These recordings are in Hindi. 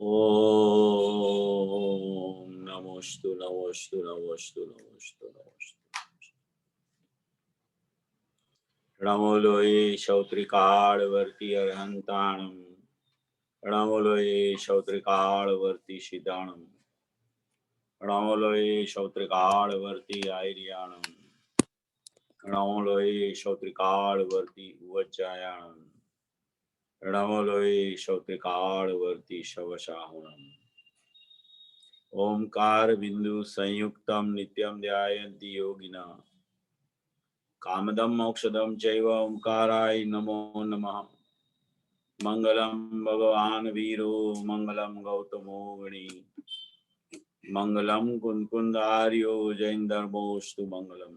ओम नमोस्तु नमोस्तु नमोस्तु नमोस्तु नमोस्तु। नमो लोये शौत्रिकालवर्ती अरहंताणं। नमो लोये शौत्रिकालवर्ती सिद्धाणं। नमो लोये शौत्रिकालवर्ती आयर्याणं। नमो लोये शौत्रिकालवर्ती उवज्जायाणं। नमो लोये शौत्रिकालवर्ती शवशाहुणम्। ओंकार बिंदु संयुक्तम नित्यम ध्यायन्ति योगिनः। कामदम मोक्षदम चैव ओंकाराय नमो नमः। मंगलम भगवान वीरो मंगलम गौतमो गणी। मंगलम कुंकुंदार्यो जैनधर्मोस्तु मंगलम।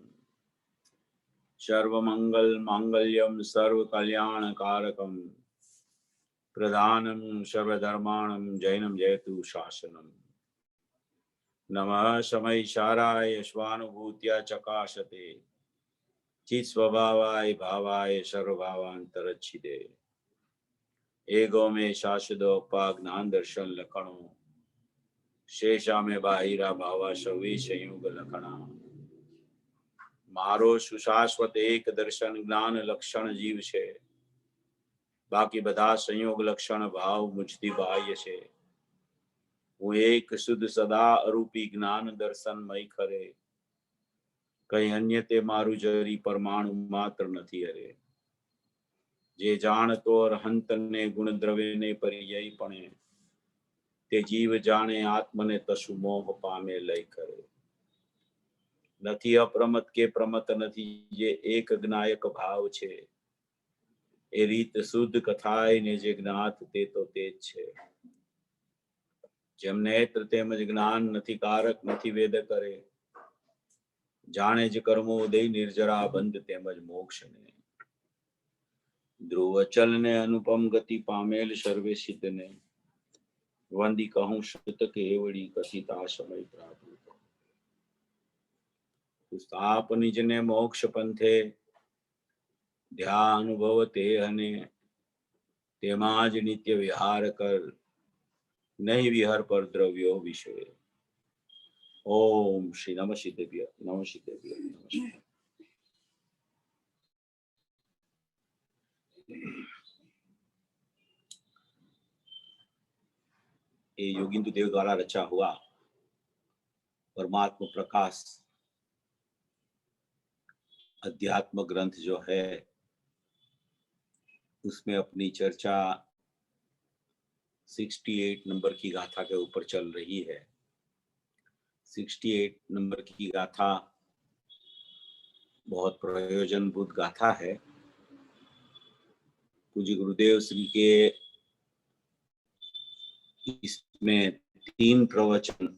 सर्वमंगल मांगल्यम सर्व कल्याण कारकम। प्रधानम सर्वधर्माणं जैनम जयतु शासनम। नमः समयिशाराय स्वानुभूत्या चकाशते। चित् स्वभावाय भावाय सर्वभावांतरच्छिदे। एगो में शाश्वतोपा ज्ञान दर्शन लक्षणों। शेषा में बाहिरा भावा सवे संयोग लक्षणा। मारो सुशाश्वत एक दर्शन ज्ञान लक्षण जीव से। बाकी बधा संयोग लक्षण भाव मुझती बाह्य से। वो एक शुद्ध सदा अरूपी ज्ञान दर्शन मई खरे। कई अन्य ते मारु जरी परमाणु मात्र नथी हरे। जे जान तो अरहंत ने गुण द्रव्य ने परियय पणे। ते जीव जाने आत्म ने तसु मोह पामे लय करे। नथी अप्रमत के प्रमत नथी जे एक ज्ञायक भाव छे। ए रीत शुद्ध कथाय ने जे ज्ञात ते तो तेज छे। जेम नेत्र तेमज ज्ञान नथी कारक नथी वेद करे। जाने ज कर्मो दे निर्जरा बंध तेमज मोक्ष ने। ध्रुव चल ने अनुपम गति पामेल सर्वे सिद्ध ने। वंदी कहूं श्रुत केवड़ी कथिता समय प्राप्त। पुस्ताप निज ने मोक्ष पंथे। ध्यान अनुभव ते हने। तेमाज नित्य विहार कर। नहीं विहर पर द्रव्यो विषय। ओम श्री नमः शितेभ्य नमः शितेभ्य नमः। ये योगिंदु देव द्वारा रचा हुआ परमात्मा प्रकाश अध्यात्म ग्रंथ जो है उसमें अपनी चर्चा 68 नंबर की गाथा के ऊपर चल रही है। 68 नंबर की गाथा बहुत प्रयोजनभूत गाथा है। पूज्य गुरुदेव श्री के इसमें 3 प्रवचन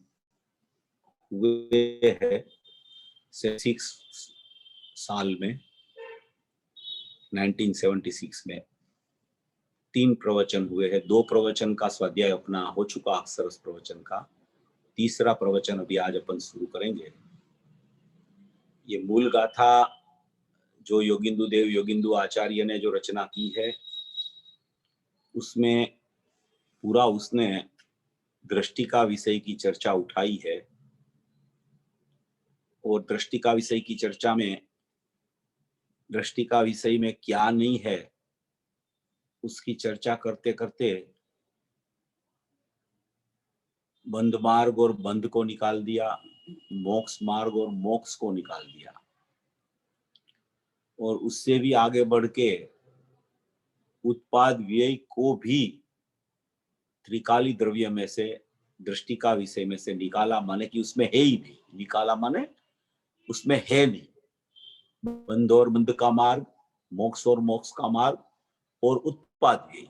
हुए हैं 6 साल में 1976 में 3 प्रवचन हुए हैं। 2 प्रवचन का स्वाध्याय अपना हो चुका अक्षरस प्रवचन का। तीसरा प्रवचन अभी आज अपन शुरू करेंगे। ये मूल गाथा जो योगिंदु देव योगिंदु आचार्य ने जो रचना की है उसमें पूरा उसने दृष्टि का विषय की चर्चा उठाई है। और दृष्टि का विषय की चर्चा में दृष्टि का विषय में क्या नहीं है उसकी चर्चा करते करते बंध मार्ग और बंध को निकाल दिया। मोक्ष मार्ग और मोक्ष को निकाल दिया। और उससे भी आगे बढ़ के उत्पाद व्यय को भी त्रिकाली द्रव्य में से दृष्टि का विषय में से निकाला। माने कि उसमें है ही नहीं। निकाला माने उसमें है नहीं। बंध और बंध का मार्ग, मोक्ष और मोक्ष का मार्ग और उत्पाद व्यय,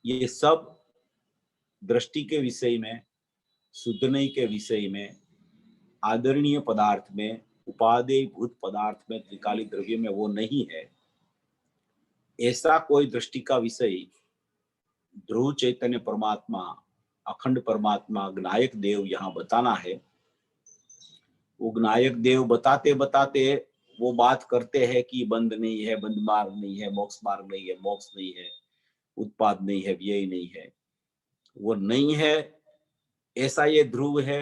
ये सब दृष्टि के विषय में, शुद्धनय के विषय में, आदरणीय पदार्थ में, उपादेय भूत पदार्थ में, त्रिकाली द्रव्य में वो नहीं है। ऐसा कोई दृष्टि का विषय ध्रुव चैतन्य परमात्मा, अखंड परमात्मा, ज्ञायक देव यहाँ बताना है। वो ज्ञायक देव बताते बताते वो बात करते हैं कि बंध नहीं है, बंध मार्ग नहीं है, मोक्ष मार्ग नहीं है, मोक्ष नहीं है, उत्पाद नहीं है, व्यय नहीं है। वो नहीं है, ऐसा ये ध्रुव है,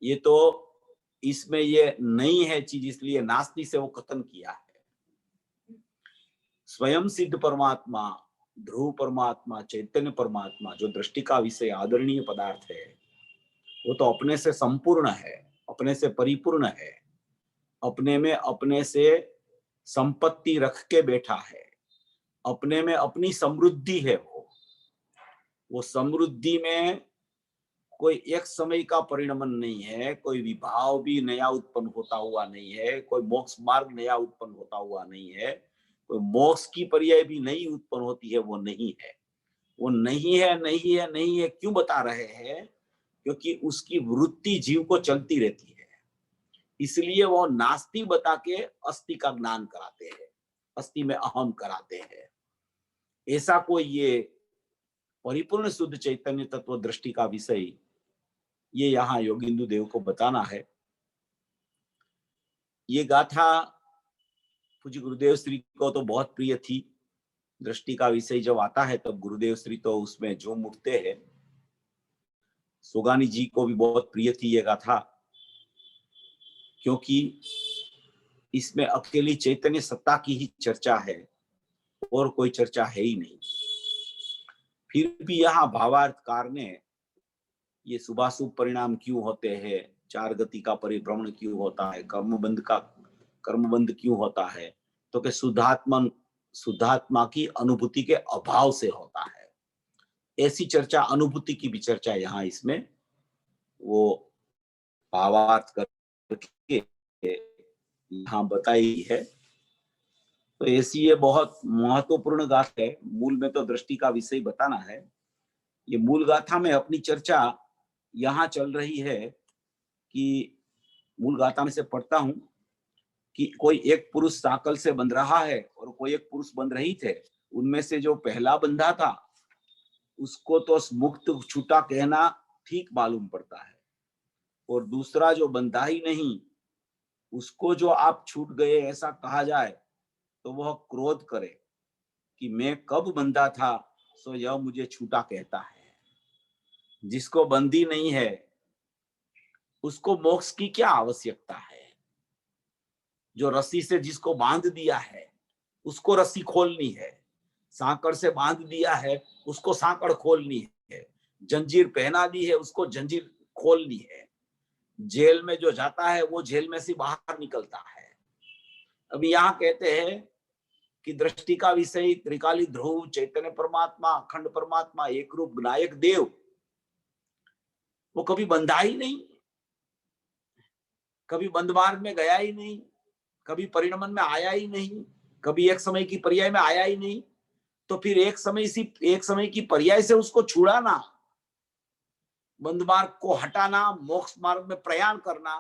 ये तो इसमें ये नहीं है चीज, इसलिए नास्ति से वो कथन किया है। स्वयं सिद्ध परमात्मा, ध्रुव परमात्मा, चैतन्य परमात्मा, जो दृष्टि का विषय आदरणीय पदार्थ है, वो तो अपने से संपूर्ण है, अपने से परिपूर्ण है, अपने में अपने से संपत्ति रख के बैठा है, अपने में अपनी समृद्धि है। वो समृद्धि में कोई एक समय का परिणमन नहीं है, कोई विभाव भी नया उत्पन्न होता हुआ नहीं है, कोई मोक्ष मार्ग नया उत्पन्न होता हुआ नहीं है, कोई मोक्ष की पर्याय भी नई उत्पन्न होती है, वो नहीं है। वो नहीं है, नहीं है, नहीं है क्यों बता रहे हैं? क्योंकि उसकी वृत्ति जीव को चलती रहती है, इसलिए वो नास्ति बता के अस्ति का ज्ञान कराते हैं, अस्ति में अहम कराते हैं। ऐसा कोई ये परिपूर्ण शुद्ध चैतन्य तत्व दृष्टि का विषय ये यहाँ योगिंदु देव को बताना है। ये गाथा पूज्य गुरुदेव श्री को तो बहुत प्रिय थी। दृष्टि का विषय जब आता है तब गुरुदेव श्री तो उसमें झूम उठते हैं। सोगानी जी को भी बहुत प्रिय थी ये गाथा, क्योंकि इसमें अकेली चैतन्य सत्ता की ही चर्चा है और कोई चर्चा है ही नहीं। फिर भी यहाँ भावार्थकार ने ये शुभाशुभ परिणाम क्यों होते हैं, चार गति का परिभ्रमण क्यों होता है, कर्मबंध क्यों होता है, तो कि शुद्धात्मा की अनुभूति के अभाव से होता है। ऐसी चर्चा, अनुभूति की भी चर्चा यहाँ इसमें वो भावार्थ करके यहाँ बताई है। तो ऐसी ये बहुत महत्वपूर्ण गाथा है। मूल में तो दृष्टि का विषय बताना है। ये मूल गाथा में अपनी चर्चा यहाँ चल रही है कि मूल गाथा में से पढ़ता हूं कि कोई एक पुरुष साकल से बंध रहा है और कोई एक पुरुष बंध रही थे। उनमें से जो पहला बंधा था उसको तो मुक्त छूटा कहना ठीक मालूम पड़ता है, और दूसरा जो बंधा ही नहीं उसको जो आप छूट गए ऐसा कहा जाए तो वह क्रोध करे कि मैं कब बंधा था सो यह मुझे छूटा कहता है। जिसको बंदी नहीं है उसको मोक्ष की क्या आवश्यकता है? जो रस्सी से जिसको बांध दिया है उसको रस्सी खोलनी है, सांकड़ से बांध दिया है उसको सांकड़ खोलनी है, जंजीर पहना दी है उसको जंजीर खोलनी है। जेल में जो जाता है वो जेल में से बाहर निकलता है। अभी यहाँ कहते हैं कि दृष्टि का विषय त्रिकाली ध्रुव, चैतन्य परमात्मा, अखंड परमात्मा, एक रूप विनायक देव, वो कभी बंधा ही नहीं, कभी बंद मार्ग में गया ही नहीं, कभी परिणमन में आया ही नहीं, कभी एक समय की पर्याय में आया ही नहीं। तो फिर एक समय की पर्याय से उसको छुड़ाना, बंद मार्ग को हटाना, मोक्ष मार्ग में प्रयाण करना,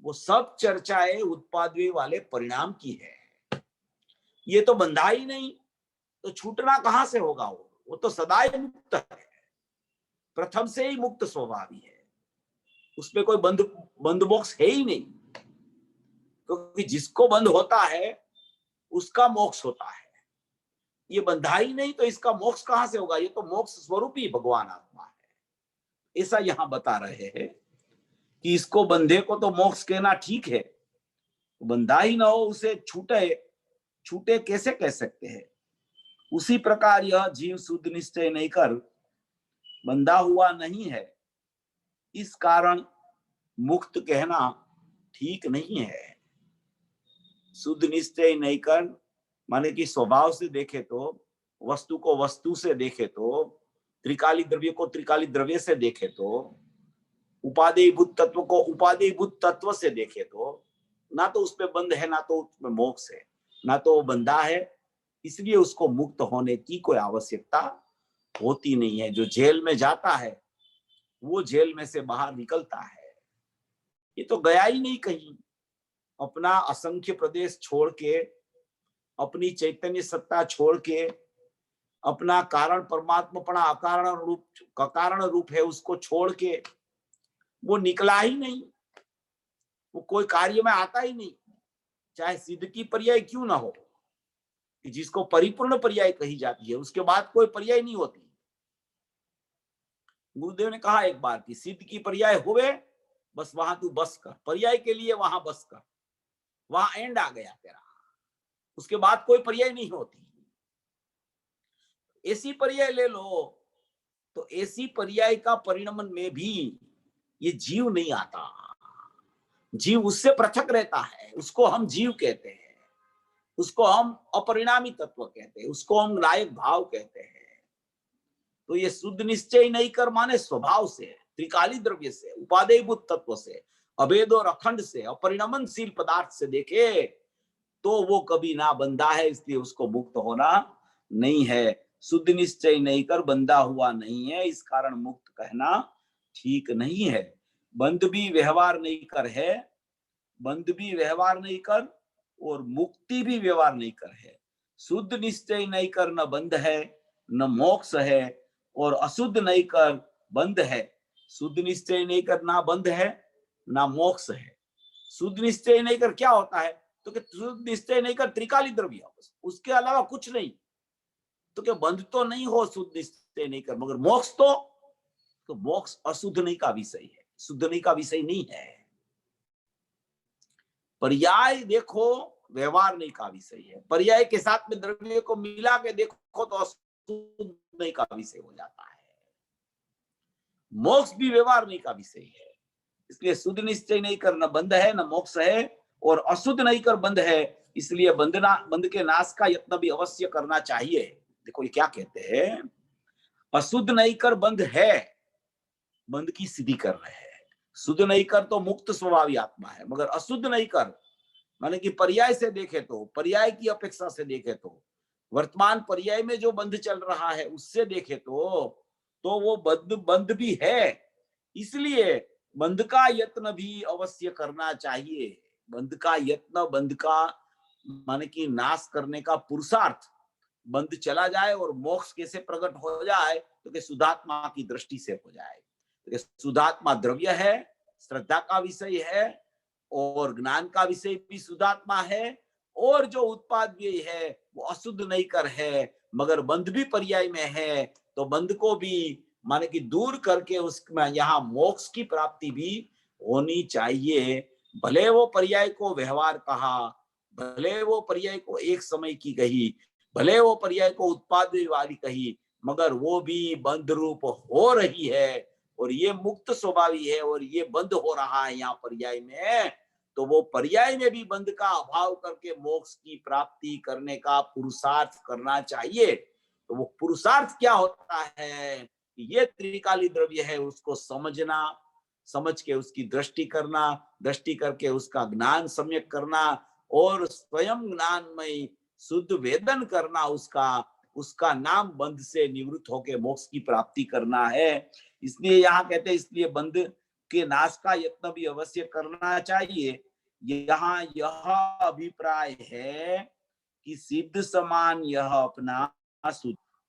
वो सब चर्चाएं उत्पादवी वाले परिणाम की है। ये तो बंधा ही नहीं तो छूटना कहां से होगा? वो तो सदाई मुक्त है, प्रथम से ही मुक्त स्वभावी है, उसमें कोई बंद मोक्ष है ही नहीं। क्योंकि जिसको बंद होता है उसका मोक्ष होता है। ये बंधा ही नहीं तो इसका मोक्ष कहां से होगा? ये तो मोक्ष स्वरूप ही भगवान आत्मा है। ऐसा यहां बता रहे हैं कि इसको बंधे को तो मोक्ष कहना ठीक है, बंधा ही ना हो उसे छूटे कैसे कह सकते हैं? उसी प्रकार यह जीव शुद्ध निश्चय नहीं कर बंधा हुआ नहीं है, इस कारण मुक्त कहना ठीक नहीं है। शुद्ध निश्चय नहीं कर माने कि स्वभाव से देखे तो, वस्तु को वस्तु से देखे तो, त्रिकाली द्रव्य को त्रिकाली द्रव्य से देखे तो, उपादेयभूत तत्व को उपादेयभूत तत्व से देखे तो, ना तो उसमें बंध है ना तो उसमें मोक्ष है, ना तो वो बंधा है, इसलिए उसको मुक्त होने की कोई आवश्यकता होती नहीं है। जो जेल में जाता है वो जेल में से बाहर निकलता है, ये तो गया ही नहीं कहीं। अपना असंख्य प्रदेश छोड़ के, अपनी चैतन्य सत्ता छोड़ के, अपना कारण परमात्मापना अकारण रूप है उसको छोड़ के वो निकला ही नहीं, वो कोई कार्य में आता ही नहीं, चाहे सिद्ध की पर्याय क्यों ना हो। कि जिसको परिपूर्ण पर्याय कही जाती है उसके बाद कोई पर्याय नहीं होती। गुरुदेव ने कहा एक बार कि सिद्ध की पर्याय हुए, बस वहां तू बस कर, पर्याय के लिए वहां बस कर, वहां एंड आ गया तेरा, उसके बाद कोई पर्याय नहीं होती। ऐसी पर्याय ले लो तो ऐसी पर्याय का परिणमन में भी ये जीव नहीं आता, जीव उससे पृथक रहता है, उसको हम जीव कहते हैं, उसको हम अपरिणामी तत्व कहते हैं, उसको हम नायक भाव कहते हैं। तो ये शुद्ध निश्चय नहीं कर माने स्वभाव से, त्रिकाली द्रव्य से, उपादेयभूत तत्व से, अभेद और अखंड से, अपरिणमनशील पदार्थ से देखे तो वो कभी ना बंधा है, इसलिए उसको मुक्त होना नहीं है। शुद्ध निश्चय नहीं कर बंधा हुआ नहीं है, इस कारण मुक्त कहना ठीक नहीं है। बंध भी व्यवहार नहीं कर है, बंध भी व्यवहार नहीं कर और मुक्ति भी व्यवहार नहीं कर है। शुद्ध निश्चय नहीं कर न बंध है न मोक्ष है, और अशुद्ध नहीं कर बंध है। शुद्ध निश्चय नहीं कर ना बंध है ना मोक्ष है। शुद्ध निश्चय नहीं कर क्या होता है, तो कि शुद्ध निश्चय नहीं कर त्रिकाली द्रव्य, उसके अलावा कुछ नहीं, तो क्या बंध तो नहीं हो शुद्ध निश्चय नहीं कर, मगर मोक्ष तो मोक्ष अशुद्ध नहीं का विषय है, शुद्ध नहीं का विषय नहीं है। पर्याय देखो व्यवहार नहीं का विषय है, पर्याय के साथ में द्रव्य को मिला के देखो तो अशुद्ध नहीं का विषय हो जाता है। मोक्ष भी व्यवहार नहीं का विषय है, इसलिए शुद्ध निश्चय नहीं कर न बंध है न मोक्ष है, और अशुद्ध नहीं कर बंध है, इसलिए बंध के नाश का यत्न भी अवश्य करना चाहिए। देखो ये क्या कहते हैं, अशुद्ध नहीं कर बंध है, बंध की सिद्धि कर रहे हैं। शुद्ध नहीं कर तो मुक्त स्वभावी आत्मा है, मगर अशुद्ध नहीं कर माने कि पर्याय से देखे तो, पर्याय की अपेक्षा से देखे तो, वर्तमान पर्याय में जो बंध चल रहा है उससे देखे तो वो बंध भी है, इसलिए बंध का यत्न भी अवश्य करना चाहिए। बंध का यत्न, बंध का माने कि नाश करने का पुरुषार्थ, बंध चला जाए और मोक्ष कैसे प्रकट हो जाए, तो कि शुद्धात्मा की दृष्टि से हो जाए। तो शुद्धात्मा द्रव्य है, श्रद्धा का विषय है, और ज्ञान का विषय भी शुद्धात्मा है, और जो उत्पाद भी है वो अशुद्ध नहीं कर है, मगर बंध भी पर्याय में है, तो बंध को भी माने कि दूर करके उसमें यहाँ मोक्ष की प्राप्ति भी होनी चाहिए। भले वो पर्याय को व्यवहार कहा, भले वो पर्याय को एक समय की कही, भले वो पर्याय को उत्पाद वाली कही, मगर वो भी बंध रूप हो रही है, और ये मुक्त स्वभावी है, और ये बंध हो रहा है यहाँ पर्याय में, तो वो पर्याय में भी बंध का अभाव करके मोक्ष की प्राप्ति करने का पुरुषार्थ करना चाहिए। तो वो पुरुषार्थ क्या होता है, ये त्रिकाली द्रव्य है, उसको समझना, समझ के उसकी दृष्टि करना, दृष्टि करके उसका ज्ञान सम्यक करना, और स्वयं ज्ञानमय शुद्ध वेदन करना, उसका नाम बंध से निवृत्त होके मोक्ष की प्राप्ति करना है। इसलिए यहाँ कहते हैं, इसलिए बंध के नाश का यत्न भी अवश्य करना चाहिए। यहाँ यह अभिप्राय है कि सिद्ध समान यह अपना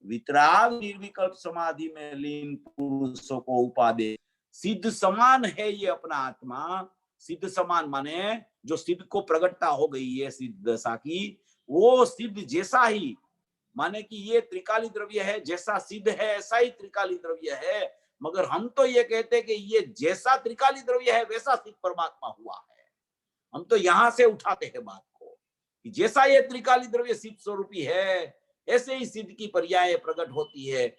वितराग निर्विकल्प समाधि में लीन पुरुषों को उपादे। सिद्ध समान है ये अपना आत्मा, सिद्ध समान माने जो सिद्ध को प्रगटता हो गई है सिद्ध दशा की, वो सिद्ध जैसा ही, माने कि ये त्रिकाली द्रव्य है, जैसा सिद्ध है ऐसा ही त्रिकाली द्रव्य है, मगर हम तो ये कहते हैं कि ये जैसा त्रिकाली द्रव्य है वैसा सिद्ध परमात्मा हुआ है। हम तो यहां से उठाते हैं बात को कि जैसा ये त्रिकाली द्रव्य सिद्ध स्वरूपी है, ऐसे ही सिद्ध की पर्याय प्रकट होती है।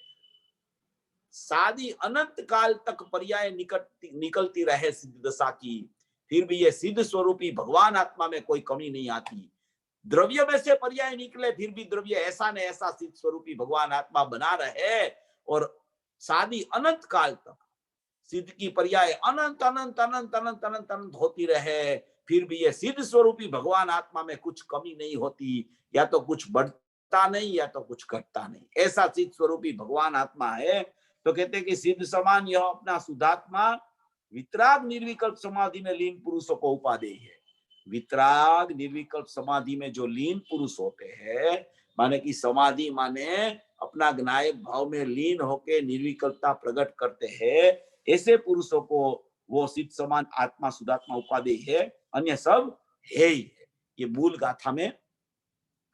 सादी अनंत काल तक पर्याय निकलती रहे सिद्ध दशा की, फिर भी ये सिद्ध स्वरूपी भगवान आत्मा में कोई कमी नहीं आती। द्रव्य में से पर्याय निकले, फिर भी द्रव्य ऐसा न ऐसा सिद्ध स्वरूपी भगवान आत्मा बना रहे, और सादी अनंत काल तक सिद्ध की पर्याय अनंत अनंत अनंत अनंत अनंत अनंत होती रहे, फिर भी ये सिद्ध स्वरूपी भगवान आत्मा में कुछ कमी नहीं होती, या तो कुछ बढ़ता नहीं या तो कुछ घटता नहीं, ऐसा सिद्ध स्वरूपी भगवान आत्मा है। तो कहते हैं कि सिद्ध समान यह अपना शुद्धात्मा वितराग निर्विकल्प समाधि में लीन पुरुषों को उपादेय है। वितराग निर्विकल्प समाधि में जो लीन पुरुष होते हैं, माने कि समाधि माने अपना ज्ञायक भाव में लीन होके निर्विकल्पता प्रकट करते हैं, ऐसे पुरुषों को वो सिद्ध समान आत्मा शुद्धात्मा उपादेय है, अन्य सब है ही है। ये मूल गाथा में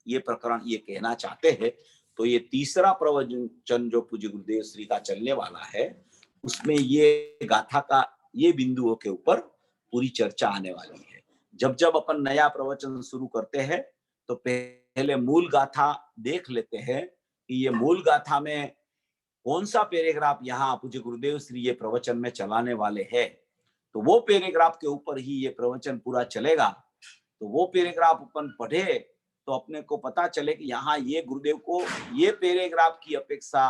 ये प्रकरण ये कहना चाहते हैं। तो ये तीसरा प्रवचन जो पूज्य गुरुदेव श्री का चलने वाला है, उसमें ये गाथा का ये बिंदुओं के ऊपर पूरी चर्चा आने वाली है। जब जब अपन नया प्रवचन शुरू करते हैं तो पहले मूल गाथा देख लेते हैं कि ये मूल गाथा में कौन सा पैराग्राफ यहाँ पूज्य गुरुदेव श्री ये प्रवचन में चलाने वाले हैं, तो वो पैराग्राफ के ऊपर ही ये प्रवचन पूरा चलेगा। तो वो पैराग्राफ अपन पढ़े तो अपने को पता चले कि यहाँ ये गुरुदेव को ये पैराग्राफ की अपेक्षा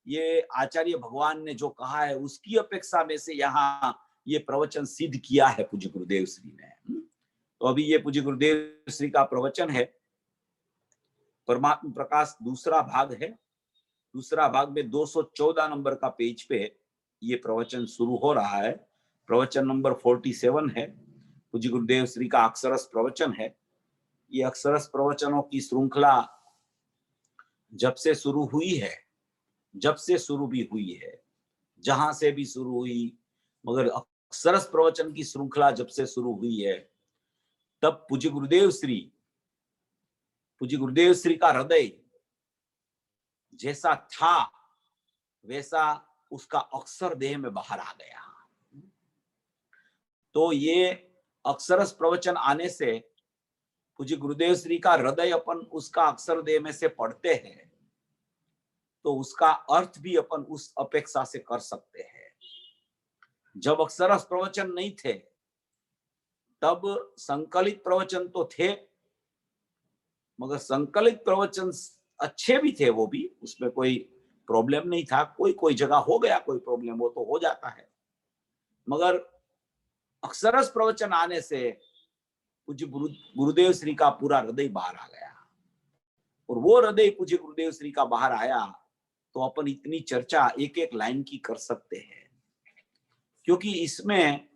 ये आचार्य भगवान ने जो कहा है उसकी अपेक्षा में से यहाँ ये प्रवचन सिद्ध किया है पूज्य गुरुदेव श्री ने। तो अभी ये पूज्य गुरुदेव श्री का प्रवचन है, परमात्मा प्रकाश दूसरा भाग है। दूसरा भाग में 214 नंबर का पेज पे ये प्रवचन शुरू हो रहा है। प्रवचन नंबर 47 है। पूज्य गुरुदेव श्री का अक्षरस प्रवचन है। ये अक्षरस प्रवचनों की श्रृंखला जब से शुरू हुई है, जब से शुरू भी हुई है, जहां से भी शुरू हुई, मगर अक्षरस प्रवचन की श्रृंखला जब से शुरू हुई है तब पूज्य गुरुदेव श्री का हृदय जैसा था वैसा उसका अक्षर देह में बाहर आ गया। तो ये अक्षरस प्रवचन आने से पूज्य गुरुदेव श्री का हृदय अपन उसका अक्षर देह में से पढ़ते हैं तो उसका अर्थ भी अपन उस अपेक्षा से कर सकते हैं। जब अक्षरस प्रवचन नहीं थे तब संकलित प्रवचन तो थे, मगर संकलित प्रवचन अच्छे भी थे, वो भी, उसमें कोई प्रॉब्लम नहीं था। कोई जगह हो गया कोई प्रॉब्लम, वो तो हो जाता है। मगर अक्षरस प्रवचन आने से पूज्य गुरुदेव श्री का पूरा हृदय बाहर आ गया, और वो हृदय पूज्य गुरुदेव श्री का बाहर आया तो अपन इतनी चर्चा एक एक लाइन की कर सकते हैं, क्योंकि इसमें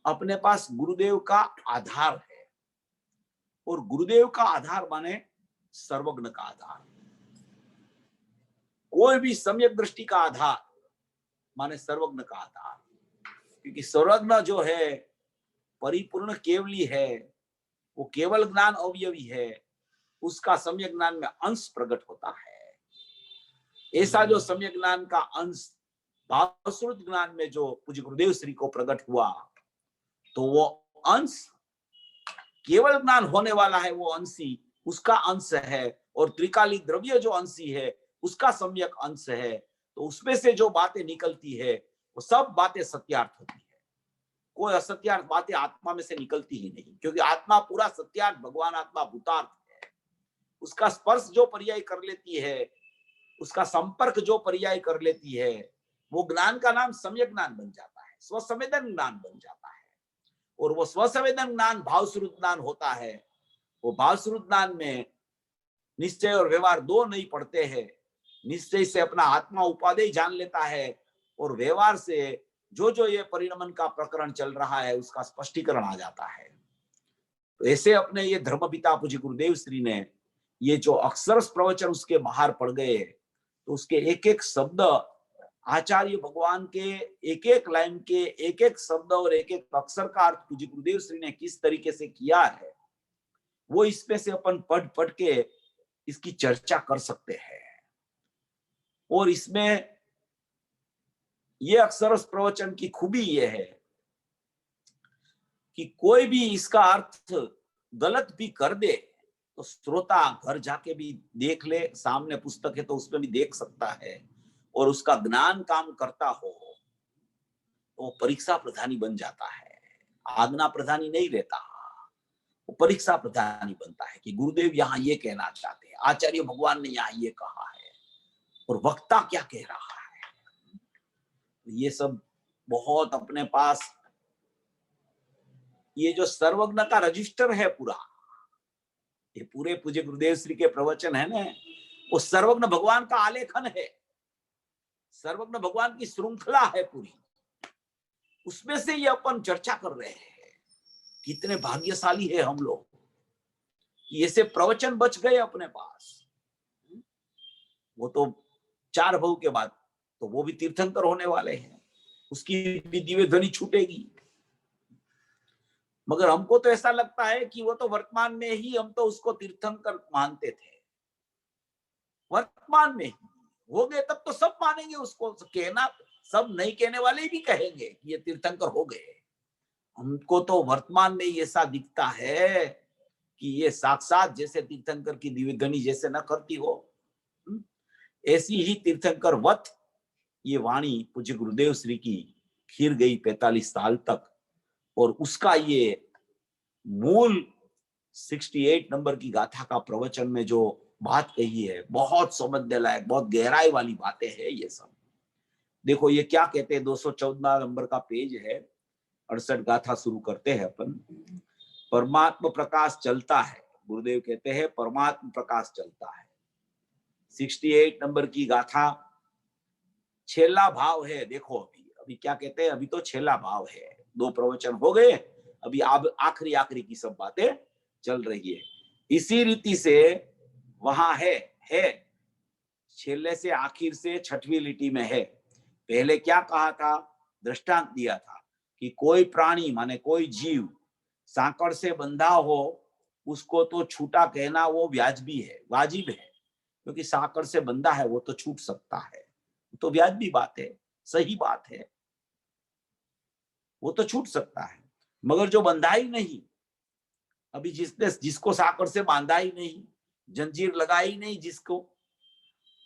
अपने पास गुरुदेव का आधार है, और गुरुदेव का आधार माने सर्वज्ञ का आधार। कोई भी सम्यक दृष्टि का आधार माने सर्वज्ञ का आधार, क्योंकि सर्वज्ञ जो है परिपूर्ण केवली है, वो केवल ज्ञान अवयवी है, उसका सम्यक ज्ञान में अंश प्रकट होता है। ऐसा जो सम्यक ज्ञान का अंश भावश्रुत ज्ञान में जो पूज्य गुरुदेव श्री को प्रकट हुआ, तो वो अंश केवल ज्ञान होने वाला है, वो अंशी उसका अंश है, और त्रिकाली द्रव्य जो अंशी है उसका सम्यक अंश है। तो उसमें से जो बातें निकलती है वो सब बातें सत्यार्थ होती है। कोई असत्यार्थ बातें आत्मा में से निकलती ही नहीं, क्योंकि आत्मा पूरा सत्यार्थ, भगवान आत्मा भूतार्थ है। उसका स्पर्श जो पर्याय कर लेती है, उसका संपर्क जो पर्याय कर लेती है, वो ज्ञान का नाम सम्यक ज्ञान बन जाता है, स्वसंवेदन ज्ञान बन जाता है। और वो स्वसंवेदन ज्ञान भावश्रुत ज्ञान होता है। वो भावश्रुत ज्ञान में निश्चय और व्यवहार दो नहीं पड़ते हैं। निश्चय से अपना आत्मा उपादेय जान लेता है, और व्यवहार से जो जो ये परिणमन का प्रकरण चल रहा है उसका स्पष्टीकरण आ जाता है। तो ऐसे अपने ये धर्मपिता पूज्य गुरुदेव श्री ने ये जो अक्षरस प्रवचन उसके बाहर पड़ गए, तो उसके एक एक शब्द आचार्य भगवान के एक एक लाइन के एक एक शब्द और एक एक अक्षर का अर्थ पूज्य गुरुदेव श्री ने किस तरीके से किया है, वो इसमें से अपन पढ़ पढ़ के इसकी चर्चा कर सकते हैं। और इसमें ये अक्षरस प्रवचन की खूबी ये है कि कोई भी इसका अर्थ गलत भी कर दे तो श्रोता घर जाके भी देख ले, सामने पुस्तक है तो उसमें भी देख सकता है, और उसका ज्ञान काम करता हो तो परीक्षा प्रधानी बन जाता है, आज्ञा प्रधानी नहीं रहता, वो परीक्षा प्रधानी बनता है कि गुरुदेव यहाँ ये कहना चाहते हैं, आचार्य भगवान ने यहाँ ये कहा है, और वक्ता क्या कह रहा है। ये सब बहुत अपने पास ये जो सर्वज्ञ का रजिस्टर है पूरा, ये पूरे पूज्य गुरुदेव श्री के प्रवचन है ना, वो सर्वज्ञ भगवान का आलेखन है, सर्वज्ञ भगवान की श्रृंखला है पूरी, उसमें से ये अपन चर्चा कर रहे हैं। कितने भाग्यशाली है हम लोग, ये से प्रवचन बच गए अपने पास। वो तो 4 भव के बाद तो वो भी तीर्थंकर होने वाले हैं, उसकी भी दिव्य ध्वनि छूटेगी। मगर हमको तो ऐसा लगता है कि वो तो वर्तमान में ही हम तो उसको तीर्थंकर मानते थे, वर्तमान में ही। हो गए तब तो सब मानेंगे उसको, कहना सब नहीं कहने वाले भी कहेंगे कि ये तीर्थंकर हो गए। हमको तो वर्तमान में ही ऐसा दिखता है कि ये साक्षात जैसे तीर्थंकर की दिव्य गणी जैसे न करती हो, ऐसी ही तीर्थंकर वत ये वाणी पूज्य गुरुदेव श्री की खीर गई 45 साल तक। और उसका ये मूल 68 नंबर की गाथा का प्रवचन में जो बात कही है, बहुत समझने लायक, बहुत गहराई वाली बातें हैं ये सब। देखो ये क्या कहते हैं, 214 नंबर का पेज है, 68 गाथा शुरू करते हैं अपन। परमात्मा प्रकाश चलता है, गुरुदेव कहते हैं परमात्मा प्रकाश चलता है। 68 नंबर की गाथा छेला भाव है। देखो अभी अभी क्या कहते हैं, अभी तो छेला भाव है, 2 प्रवचन हो गए, अभी अब आखिरी आखिरी की सब बातें चल रही है। इसी रीति से वहां है छेले से आखिर से 6वीं लिटी में है। पहले क्या कहा था, दृष्टांत दिया था कि कोई प्राणी माने कोई जीव सांकड़ से बंधा हो, उसको तो छूटा कहना वो व्याजबी है, वाजिब है, क्योंकि सांकड़ से बंधा है वो तो छूट सकता है, तो व्याजबी बात है, सही बात है, वो तो छूट सकता है। मगर जो बंधा ही नहीं, अभी जिसको सांकड़ से बांधा ही नहीं, जंजीर लगाई नहीं जिसको,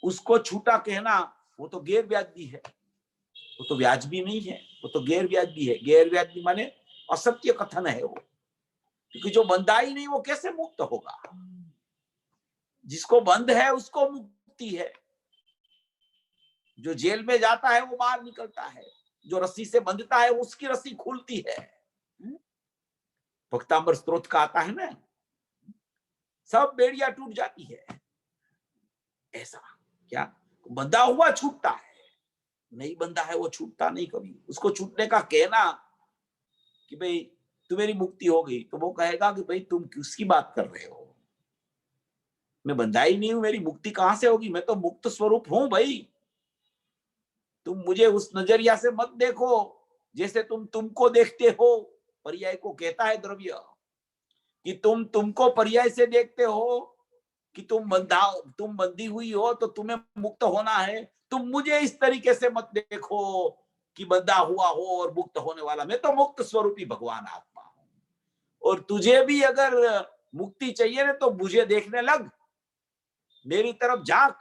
उसको छूटा कहना वो तो गैर व्याजबी है, वो तो व्याजबी नहीं है, वो तो गैर व्याजबी है। गैर व्याजबी माने असत्य कथन है वो, क्योंकि जो बंधा ही नहीं वो कैसे मुक्त होगा। जिसको बंद है उसको मुक्ति है, जो जेल में जाता है वो बाहर निकलता है, जो रस्सी से बंधता है उसकी रस्सी खुलती है। भक्तांबर स्त्रोत का आता है ना, सब बेड़िया टूट जाती है। ऐसा क्या बंधा हुआ छूटता है, नहीं बंधा है वो छूटता नहीं कभी। उसको छूटने का कहना कि भाई तुम्हारी मुक्ति हो गई, तो वो कहेगा कि भाई तुम किसकी बात कर रहे हो, मैं बंधा ही नहीं हूं, मेरी मुक्ति कहां से होगी, मैं तो मुक्त स्वरूप हूं भाई। तुम मुझे उस नजरिया से मत देखो जैसे तुमको देखते हो। पर्याय को कहता है द्रव्य कि तुमको पर्याय से देखते हो कि तुम बंधी हुई हो तो तुम्हें मुक्त होना है। तुम मुझे इस तरीके से मत देखो कि बंधा हुआ हो और मुक्त होने वाला, मैं तो मुक्त स्वरूपी भगवान आत्मा हूं। और तुझे भी अगर मुक्ति चाहिए ना तो मुझे देखने लग, मेरी तरफ झांक,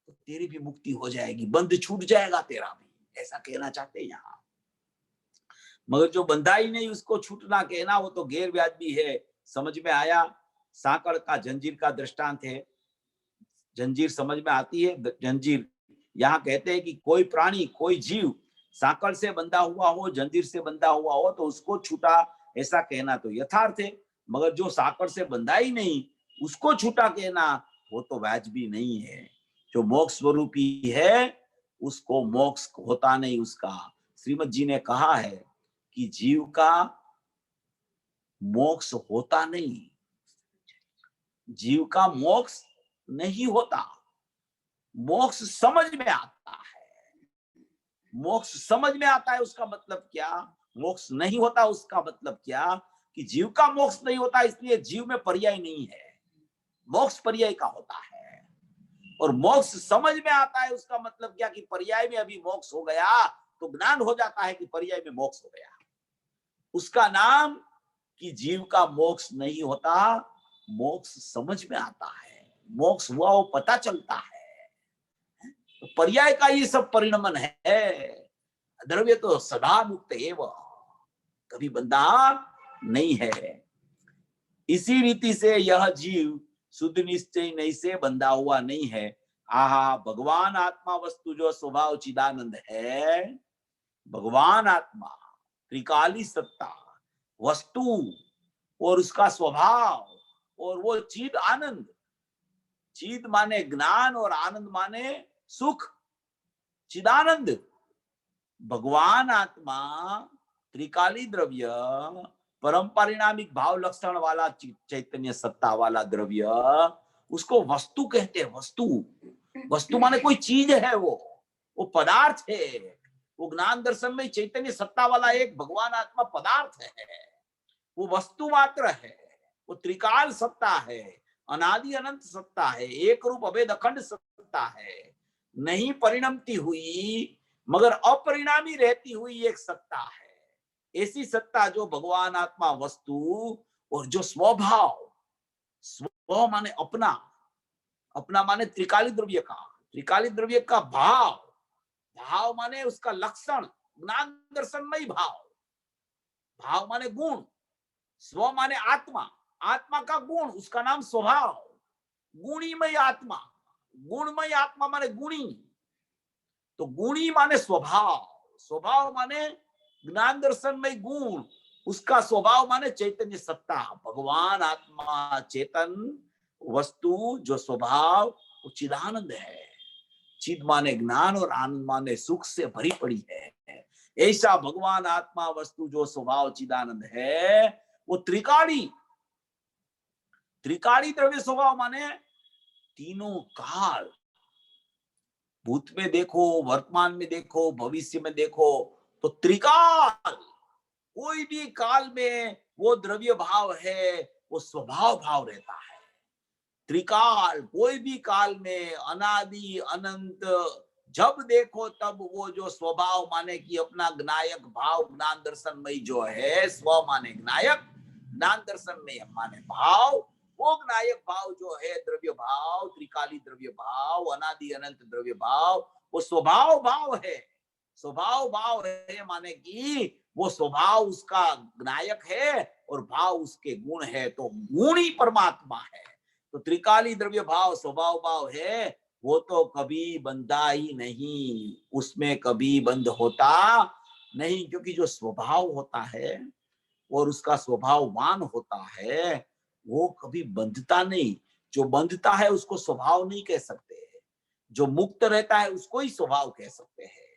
तो तेरी भी मुक्ति हो जाएगी, बंध छूट जाएगा तेरा भी, ऐसा कहना चाहते हैं यहाँ। मगर जो बंधा ही नहीं उसको छूटना कहना वो तो गैर व्याजबी है। समझ में आया, सांकड़ का जंजीर का दृष्टांत है, जंजीर समझ में आती है। जंजीर यहाँ कहते हैं कि कोई प्राणी कोई जीव सांकड़ से बंधा हुआ हो, जंजीर से बंधा हुआ हो तो उसको छूटा, ऐसा कहना तो यथार्थ है। मगर जो सांकड़ से बंधा ही नहीं उसको छूटा कहना वो तो वाजिबी नहीं है। जो मोक्ष स्वरूपी है उसको मोक्ष होता नहीं उसका। श्रीमद जी ने कहा है कि जीव का मोक्ष होता नहीं, जीव का मोक्ष नहीं होता, मोक्ष समझ में आता है। मोक्ष समझ में आता है उसका मतलब क्या, मोक्ष नहीं होता उसका मतलब क्या, कि जीव का मोक्ष नहीं होता इसलिए जीव में पर्याय नहीं है, मोक्ष पर्याय का होता है। और मोक्ष समझ में आता है उसका मतलब क्या, कि पर्याय में अभी मोक्ष हो गया तो ज्ञान हो जाता है कि पर्याय में मोक्ष हो गया। उसका नाम कि जीव का मोक्ष नहीं होता, मोक्ष समझ में आता है, मोक्ष हुआ वो पता चलता है। तो पर्याय का ये सब परिणमन है। द्रव्य तो सदा मुक्त एवं, कभी बंधा नहीं है। इसी रीति से यह जीव शुद्ध निश्चय नहीं से बंधा हुआ नहीं है। आहा, भगवान आत्मा वस्तु जो स्वभाव चिदानंद है, भगवान आत्मा त्रिकाली सत्ता वस्तु और उसका स्वभाव, और वो चिद आनंद, चिद माने ज्ञान और आनंद माने सुख, चिदानंद भगवान आत्मा त्रिकाली द्रव्य परम परिणामिक भाव लक्षण वाला चैतन्य सत्ता वाला द्रव्य, उसको वस्तु कहते हैं। वस्तु, वस्तु माने कोई चीज है, वो पदार्थ है। वो ज्ञान दर्शन में चैतन्य सत्ता वाला एक भगवान आत्मा पदार्थ है, वो वस्तु मात्र है। वो त्रिकाल सत्ता है, अनादि अनंत सत्ता है, एक रूप अभेद अखंड सत्ता है। नहीं परिणमती हुई मगर अपरिणामी रहती हुई एक सत्ता है। ऐसी सत्ता जो भगवान आत्मा वस्तु और जो स्वभाव, स्व माने अपना, अपना माने त्रिकाली द्रव्य का भाव, भाव माने उसका लक्षण, ज्ञान दर्शनमय भाव, भाव माने गुण, स्व माने आत्मा, आत्मा का गुण, उसका नाम स्वभाव, गुणीमय आत्मा, गुणमय आत्मा माने गुणी, तो गुणी माने स्वभाव, स्वभाव माने ज्ञान दर्शनमय गुण, उसका स्वभाव माने चैतन्य सत्ता, भगवान आत्मा चेतन वस्तु जो स्वभाव चिदानंद है। चिद माने ज्ञान और आनंद माने सुख से भरी पड़ी है। ऐसा भगवान आत्मा वस्तु जो स्वभाव चिदानंद है वो त्रिकाली, त्रिकाली द्रव्य स्वभाव माने तीनों काल, भूत में देखो, वर्तमान में देखो, भविष्य में देखो, तो त्रिकाल, कोई भी काल में वो द्रव्य भाव है, वो स्वभाव भाव रहता है। त्रिकाल, कोई भी काल में, अनादि अनंत, जब देखो तब वो जो स्वभाव माने कि अपना ज्ञायक भाव, ज्ञान दर्शनमय जो है, स्व माने ज्ञायक, ज्ञान दर्शनमय माने भाव, वो ज्ञायक भाव जो है द्रव्य भाव, त्रिकाली द्रव्य भाव, अनादि अनंत द्रव्य भाव, वो स्वभाव भाव है। स्वभाव भाव है माने कि वो स्वभाव उसका ज्ञायक है और भाव उसके गुण है, तो गुण ही परमात्मा है। तो त्रिकाली द्रव्य भाव स्वभाव भाव है, वो तो कभी बंधा ही नहीं, उसमें कभी बंद होता नहीं, क्योंकि जो स्वभाव होता है और उसका स्वभाववान होता है वो कभी बंधता नहीं। जो बंधता है उसको स्वभाव नहीं कह सकते, जो मुक्त रहता है उसको ही स्वभाव कह सकते हैं।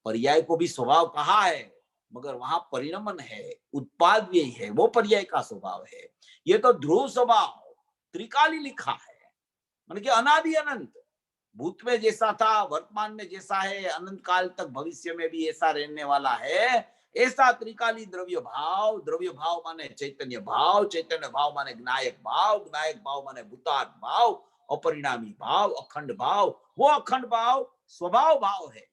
पर्याय को भी स्वभाव कहा है मगर वहां परिणमन है, उत्पाद यही है, वो पर्याय का स्वभाव है। ये तो ध्रुव स्वभाव त्रिकाली लिखा है, मतलब कि अनादि अनंत, भूत में जैसा था, वर्तमान में जैसा है, अनंत काल तक भविष्य में भी ऐसा रहने वाला है। ऐसा त्रिकाली द्रव्य भाव माने चैतन्य भाव, चैतन्य भाव माने ज्ञायक भाव, ज्ञायक भाव माने भूतात्म भाव, अपरिणामी भाव, अखंड भाव, वो अखंड भाव स्वभाव भाव है,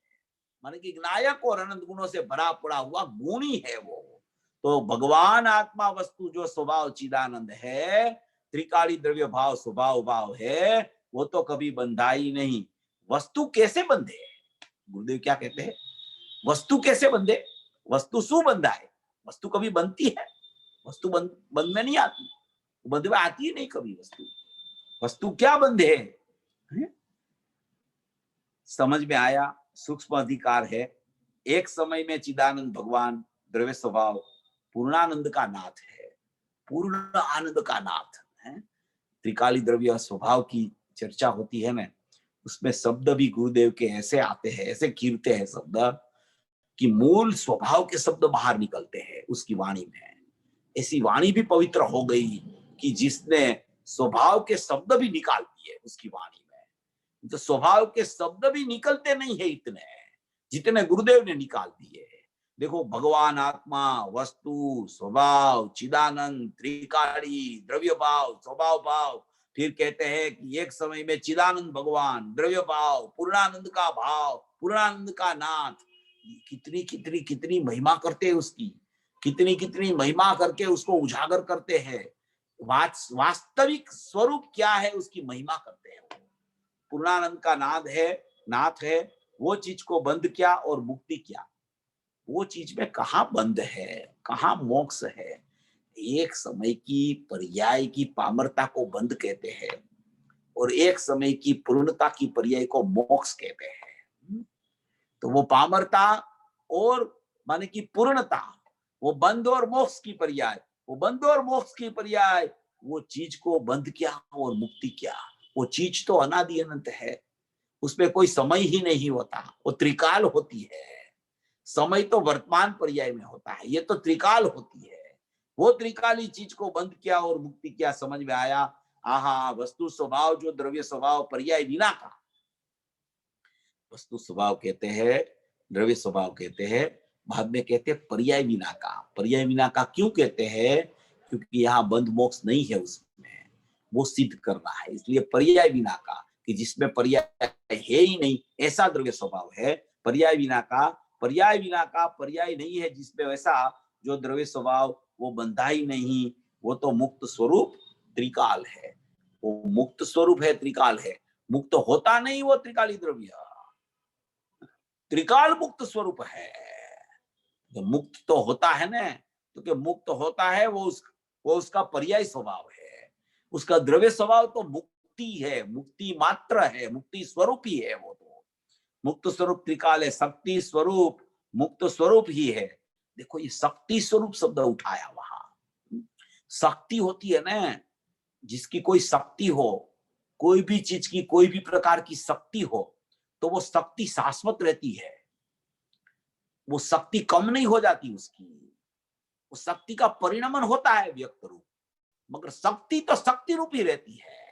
माने कि ज्ञायक और अनंत गुणों से भरा पड़ा हुआ गुणी है वो। तो भगवान आत्मा वस्तु जो स्वभाव चिदानंद है, त्रिकाली द्रव्य भाव स्वभाव भाव है, वो तो कभी बंधा ही नहीं। वस्तु कैसे बंधे, गुरुदेव क्या कहते हैं, वस्तु कैसे बंधे, वस्तु शू बंधा है, वस्तु कभी बनती है, वस्तु बंध में नहीं आती, बंध में आती ही नहीं कभी वस्तु, वस्तु क्या बंधे है? समझ में आया, सूक्ष्म अधिकार है। एक समय में चिदानंद भगवान द्रव्य स्वभाव पूर्णानंद का नाथ है, पूर्ण आनंद का नाथ है। त्रिकाली द्रव्य स्वभाव की चर्चा होती है ना, उसमें शब्द भी गुरुदेव के ऐसे आते हैं, ऐसे गिरते हैं शब्द कि मूल स्वभाव के शब्द बाहर निकलते हैं उसकी वाणी में। ऐसी वाणी भी पवित्र हो गई कि जिसने स्वभाव के शब्द भी निकाल दिए उसकी वाणी में। तो स्वभाव के शब्द भी निकलते नहीं है इतने जितने गुरुदेव ने निकाल दिए। देखो, भगवान आत्मा वस्तु स्वभाव चिदानंद त्रिकाली द्रव्य भाव स्वभाव भाव, फिर कहते हैं कि एक समय में चिदानंद भगवान द्रव्य भाव पूर्णानंद का भाव, पूर्णानंद का नाथ। कितनी कितनी कितनी महिमा करते हैं उसकी, कितनी कितनी महिमा करके उसको उजागर करते हैं। वास्तविक स्वरूप क्या है उसकी महिमा करते हैं। पूर्णानंद का नाथ है, वो चीज को बंद किया और मुक्ति किया। वो चीज में कहाँ बंद है, कहाँ मोक्ष है। एक समय की पर्याय की पामरता को बंद कहते हैं और एक समय की पूर्णता की पर्याय को मोक्ष कहते हैं। तो वो पामरता और माने की पूर्णता, वो बंद और मोक्ष की पर्याय, वो बंद और मोक्ष की पर्याय, वो चीज को बंद किया और मुक्ति किया। वो चीज तो अनादि अनंत है, उसमें कोई समय ही नहीं होता, वो त्रिकाल होती है। समय तो वर्तमान पर्याय में होता है, ये तो त्रिकाल होती है। वो त्रिकाली चीज को बंद किया और मुक्ति किया, समझ में आया। आहा, वस्तु स्वभाव जो द्रव्य स्वभाव पर्याय बिना का, वस्तु स्वभाव कहते हैं, द्रव्य स्वभाव कहते हैं, बाद में कहते हैं पर्याय बिना का। पर्याय बिना का क्यों कहते हैं? क्योंकि यहाँ बंध मोक्ष नहीं है उसमें, वो सिद्ध करना है, इसलिए पर्याय बिना का, कि जिसमें पर्याय है ही नहीं, ऐसा द्रव्य स्वभाव है। पर्याय विना का पर्याय नहीं है, जिसमें वैसा जो द्रव्य स्वभाव वो बंधा ही नहीं, वो तो मुक्त स्वरूप त्रिकाल है। वो मुक्त स्वरूप है, त्रिकाल है। मुक्त होता नहीं वो त्रिकाली द्रव्य, त्रिकाल मुक्त स्वरूप है। तो मुक्त तो होता है ना, तो क्या मुक्त होता है वो उसका पर्याय स्वभाव है। उसका द्रव्य स्वभाव तो मुक्ति है, मुक्ति मात्र है, मुक्ति स्वरूप ही है। वो तो मुक्त स्वरूप त्रिकाल है, शक्ति स्वरूप मुक्त स्वरूप ही है। देखो ये शक्ति स्वरूप शब्द उठाया वहां। शक्ति होती है ना, जिसकी कोई शक्ति हो, कोई भी चीज की कोई भी प्रकार की शक्ति हो, तो वो शक्ति शाश्वत रहती है, वो शक्ति कम नहीं हो जाती उसकी। वो शक्ति का परिणमन होता है व्यक्त रूप, मगर शक्ति तो शक्ति रूप ही रहती है।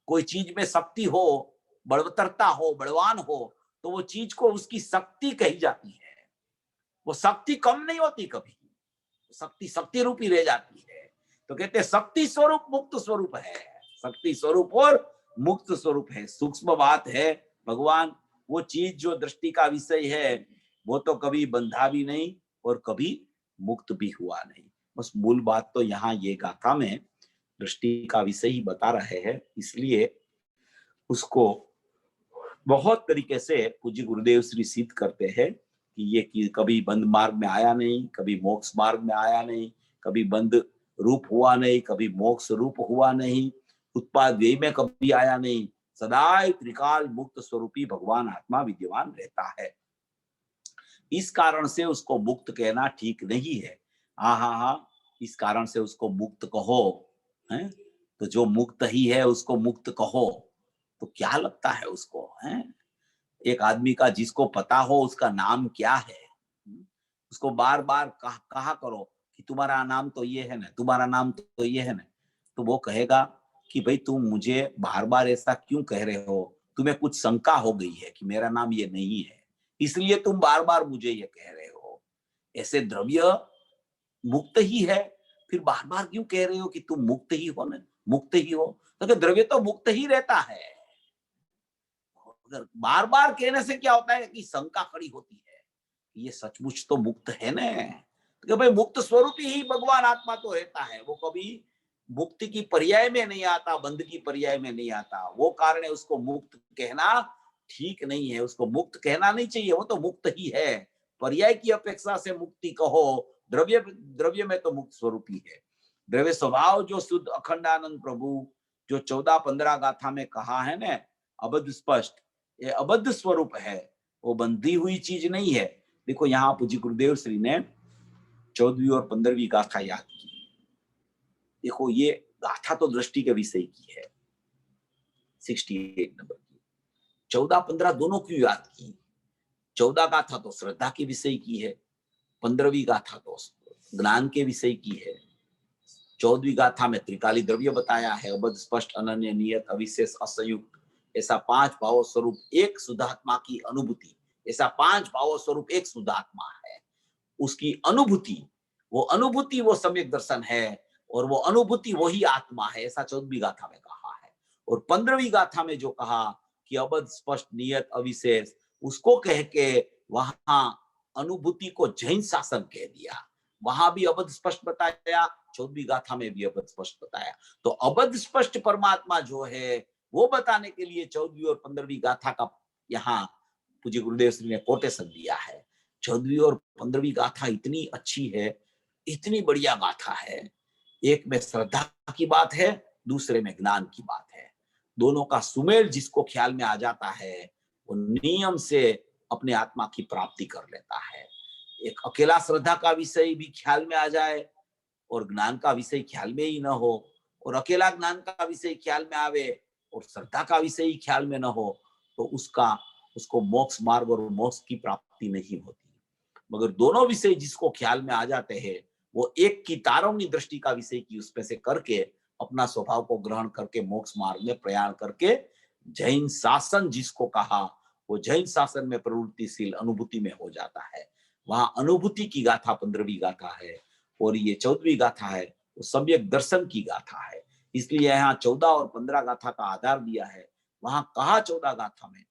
कोई चीज में शक्ति हो, बलवत्तरता हो, बलवान हो, तो वो चीज को उसकी शक्ति कही जाती है। वो शक्ति कम नहीं होती कभी, शक्ति शक्ति रूप ही रह जाती है। तो कहते हैं शक्ति स्वरूप मुक्त स्वरूप है, शक्ति स्वरूप और मुक्त स्वरूप है। सूक्ष्म बात है भगवान। वो चीज जो दृष्टि का विषय है, वो तो कभी बंधा भी नहीं और कभी मुक्त भी हुआ नहीं। बस मूल बात तो यहाँ ये गाथा में दृष्टि का विषय ही बता रहे हैं, इसलिए उसको बहुत तरीके से पूज्य गुरुदेव श्री सिद्ध करते हैं कि ये कि कभी बंद मार्ग में आया नहीं, कभी मोक्ष मार्ग में आया नहीं, कभी बंद रूप हुआ नहीं, कभी मोक्ष रूप हुआ नहीं, उत्पाद व्यय में कभी आया नहीं, सदाई त्रिकाल मुक्त स्वरूपी भगवान आत्मा विद्यमान रहता है। इस कारण से उसको मुक्त कहना ठीक नहीं है। हाँ, इस कारण से उसको मुक्त कहो, है? तो जो मुक्त ही है उसको मुक्त कहो, तो क्या लगता है उसको, है? एक आदमी का जिसको पता हो उसका नाम क्या है, उसको बार बार कहा करो कि तुम्हारा नाम तो ये है ना, तुम्हारा नाम तो ये है ना, तो वो कहेगा कि भाई तुम मुझे बार बार ऐसा क्यों कह रहे हो, तुम्हें कुछ शंका हो गई है कि मेरा नाम ये नहीं है, इसलिए तुम बार बार मुझे ये कह रहे हो। ऐसे द्रव्य मुक्त ही है, फिर बार बार क्यों कह रहे हो कि तुम मुक्त ही हो ना, मुक्त ही हो, तो द्रव्य तो मुक्त ही रहता है। अगर बार बार कहने से क्या होता है कि शंका खड़ी होती है, ये सचमुच तो मुक्त है ना, तो भाई मुक्त स्वरूप ही भगवान आत्मा तो रहता है, वो कभी मुक्ति की पर्याय में नहीं आता, बंध की पर्याय में नहीं आता। वो कारण है उसको मुक्त कहना ठीक नहीं है, उसको मुक्त कहना नहीं चाहिए, वो तो मुक्त ही है। पर्याय की अपेक्षा से मुक्ति कहो, द्रव्य में तो मुक्त स्वरूप ही है। द्रव्य स्वभाव जो शुद्ध अखंडानंद प्रभु जो 14-15 गाथा में कहा है ना, अबद्ध स्पष्ट, ये अबद्ध स्वरूप है, वो बंधी हुई चीज नहीं है। देखो यहाँ पूज्य गुरुदेव श्री ने 14वीं और 15वीं गाथा याद की। देखो ये गाथा तो दृष्टि के विषय की है, 68 नंबर की। 14-15 दोनों क्यों याद की? 14 गाथा तो श्रद्धा के विषय की है, 15वीं गाथा तो ज्ञान के विषय की है। 14वीं गाथा में त्रिकाली द्रव्य बताया है, अबद्ध स्पष्ट अनन्य नियत अविशेष असंयुक्त, ऐसा 5 भाव स्वरूप एक शुद्धात्मा की अनुभूति, ऐसा 5 भाव स्वरूप एक शुद्धात्मा है, उसकी अनुभूति वो सम्यक दर्शन है, और वो अनुभूति वही आत्मा है, ऐसा 14वीं गाथा में कहा है। और 15वीं गाथा में जो कहा कि अबद्ध स्पष्ट नियत अविशेष, उसको कह के वहां अनुभूति को जैन शासन कह दिया, वहां भी अबद्ध स्पष्ट बताया, 14वीं गाथा में भी अबद्ध स्पष्ट बताया। तो अबद्ध स्पष्ट परमात्मा जो है वो बताने के लिए 14वीं और 15वीं गाथा का यहाँ पूज्य गुरुदेव श्री ने कोटेशन दिया है। 14वीं और 15वीं गाथा इतनी अच्छी है, इतनी बढ़िया गाथा है। एक में श्रद्धा की बात है, दूसरे में ज्ञान की बात है। दोनों का सुमेल जिसको ख्याल में आ जाता है, वो नियम से अपने आत्मा की प्राप्ति कर लेता है। एक अकेला श्रद्धा का विषय भी ख्याल में आ जाए और ज्ञान का विषय ख्याल में ही न हो, और अकेला ज्ञान का विषय ख्याल में आवे और श्रद्धा का विषय ही ख्याल में न हो, तो उसको मोक्ष मार्ग और मोक्ष की प्राप्ति नहीं होती। मगर दोनों विषय जिसको ख्याल में आ जाते हैं, वो एक की तारवनी दृष्टि का विषय की उसमें से करके अपना स्वभाव को ग्रहण करके मोक्ष मार्ग में प्रयाण करके जैन शासन जिसको कहा, वो जैन शासन में प्रवृत्तिशील अनुभूति में हो जाता है। वहां अनुभूति की गाथा 15वीं गाथा है, और ये 14वीं गाथा है, वो सम्यक दर्शन की गाथा है। इसलिए यहाँ 14 और 15 गाथा का आधार दिया है। वहां कहा 14 गाथा में,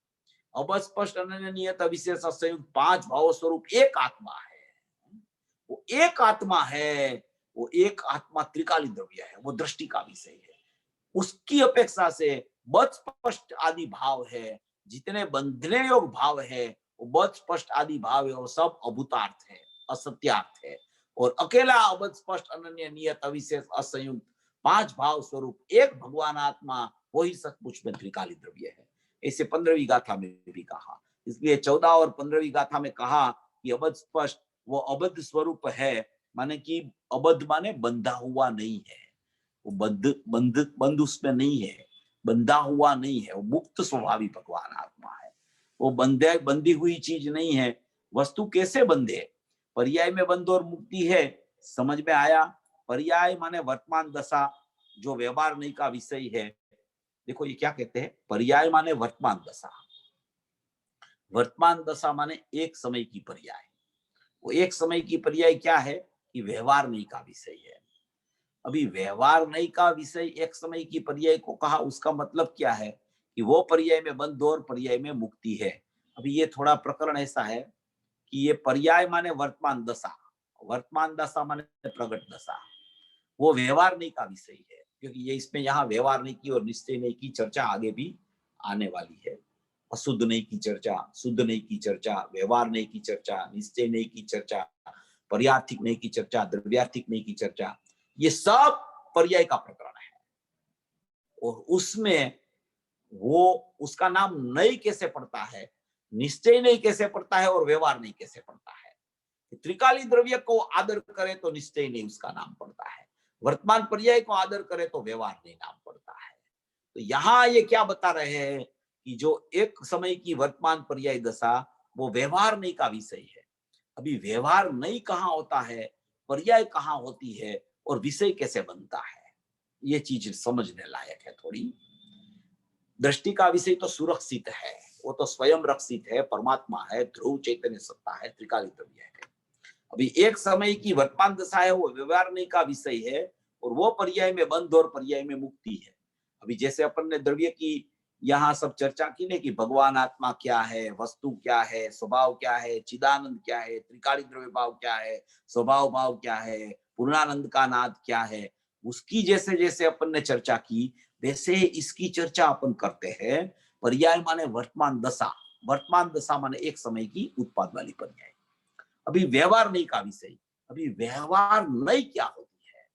अबस्पष्ट अनन्य नियत अविशेष असंयुक्त 5 भाव स्वरूप एक आत्मा है। वो एक आत्मा है, वो एक आत्मा त्रिकाली द्रव्य है, वो दृष्टि का विषय है। उसकी अपेक्षा से बद स्पष्ट आदि भाव है, जितने बंधने योग भाव है वो बद स्पष्ट आदि भाव है, वो सब अभूतार्थ है, असत्यार्थ है। और अकेला अबद स्पष्ट अनन्य नियत अविशेष असंयुक्त 5 भाव स्वरूप एक भगवान आत्मा वही सचमुच में त्रिकाली द्रव्य है। ऐसे 15वीं गाथा में भी कहा। इसलिए 14 और 15वीं गाथा में कहा कि अबद स्पष्ट वो अबद्ध स्वरूप है, माने कि अबद्ध माने बंधा हुआ नहीं है, वो बंध उसमें नहीं है, बंधा हुआ नहीं है, वो मुक्त स्वभावी भगवान आत्मा है। वो बंधी हुई चीज नहीं है। वस्तु कैसे बंधे, पर्याय में बंध और मुक्ति है, समझ में आया। पर्याय माने वर्तमान दशा, जो व्यवहार नहीं का विषय है। देखो ये क्या कहते हैं, पर्याय माने वर्तमान दशा, वर्तमान दशा माने एक समय की पर्याय। वो एक समय की पर्याय क्या है कि व्यवहार नहीं का विषय है। अभी व्यवहार नहीं का विषय एक समय की पर्याय को कहा, उसका मतलब क्या है कि वो पर्याय में बंध और पर्याय में मुक्ति है। अभी ये थोड़ा प्रकरण ऐसा है कि ये पर्याय माने वर्तमान दशा, वर्तमान दशा माने प्रगट दशा, वो व्यवहार नहीं का विषय है, क्योंकि ये इसमें यहाँ व्यवहार नहीं की और निश्चय नहीं की चर्चा आगे भी आने वाली है। अशुद्ध नहीं की चर्चा, शुद्ध नहीं की चर्चा, व्यवहार नहीं की चर्चा, निश्चय नहीं की चर्चा, पर्यार्थिक नहीं की चर्चा, द्रव्यार्थिक नहीं की चर्चा, ये सब पर्याय का प्रकरण है। और उसमें वो उसका नाम नहीं कैसे पड़ता है, निश्चय नहीं कैसे पड़ता है और व्यवहार नहीं कैसे पड़ता है। त्रिकाली द्रव्य को आदर करे तो निश्चय नहीं उसका नाम पड़ता है, वर्तमान पर्याय को आदर करे तो व्यवहार नहीं नाम पड़ता है। तो यहाँ ये क्या बता रहे हैं कि जो एक समय की वर्तमान पर्याय दशा वो व्यवहार नहीं का विषय है। अभी व्यवहार नहीं कहाँ होता है, पर्याय कहाँ होती है और विषय कैसे बनता है, ये चीज समझने लायक है थोड़ी। दृष्टि का विषय तो सुरक्षित है, वो तो स्वयं रक्षित है, परमात्मा है, ध्रुव चैतन्य सत्ता है, त्रिकाली द्रव्य है। अभी एक समय की वर्तमान दशा है, वो व्यवहार नहीं का विषय है और वो पर्याय में बंध और पर्याय में मुक्ति है। अभी जैसे अपन ने द्रव्य की यहाँ सब चर्चा की ने कि भगवान आत्मा क्या है, वस्तु क्या है, स्वभाव क्या है, चिदानंद क्या है, त्रिकाली द्रव्य भाव क्या है, स्वभाव भाव क्या है, पूर्णानंद का नाद क्या है, उसकी जैसे जैसे अपन ने चर्चा की वैसे इसकी चर्चा अपन करते हैं। पर्याय माने वर्तमान दशा, वर्तमान दशा माने एक समय की उत्पाद वाली पर्याय। अभी व्यवहार नहीं का विषय, अभी व्यवहार नहीं क्या होती है,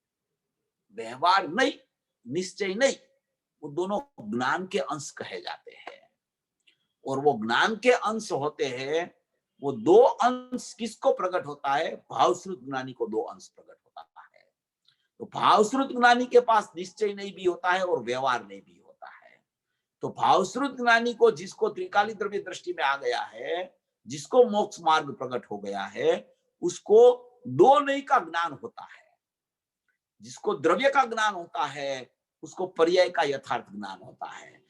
व्यवहार नहीं, निश्चय नहीं, वो दोनों ज्ञान के अंश कहे जाते हैं। और वो ज्ञान के अंश होते हैं, वो दो अंश किसको प्रकट होता है, भावश्रुत ज्ञानी को दो अंश प्रकट होता है। तो भावश्रुत ज्ञानी के पास निश्चय नहीं भी होता है और व्यवहार नहीं भी होता है। तो भावश्रुत ज्ञानी को, जिसको त्रिकाली द्रव्य दृष्टि में आ गया है, जिसको मोक्ष मार्ग प्रकट हो गया है, उसको दो नहीं का ज्ञान होता है। जिसको द्रव्य का ज्ञान होता है उसको पर्याय का यथार्थ ज्ञान होता है।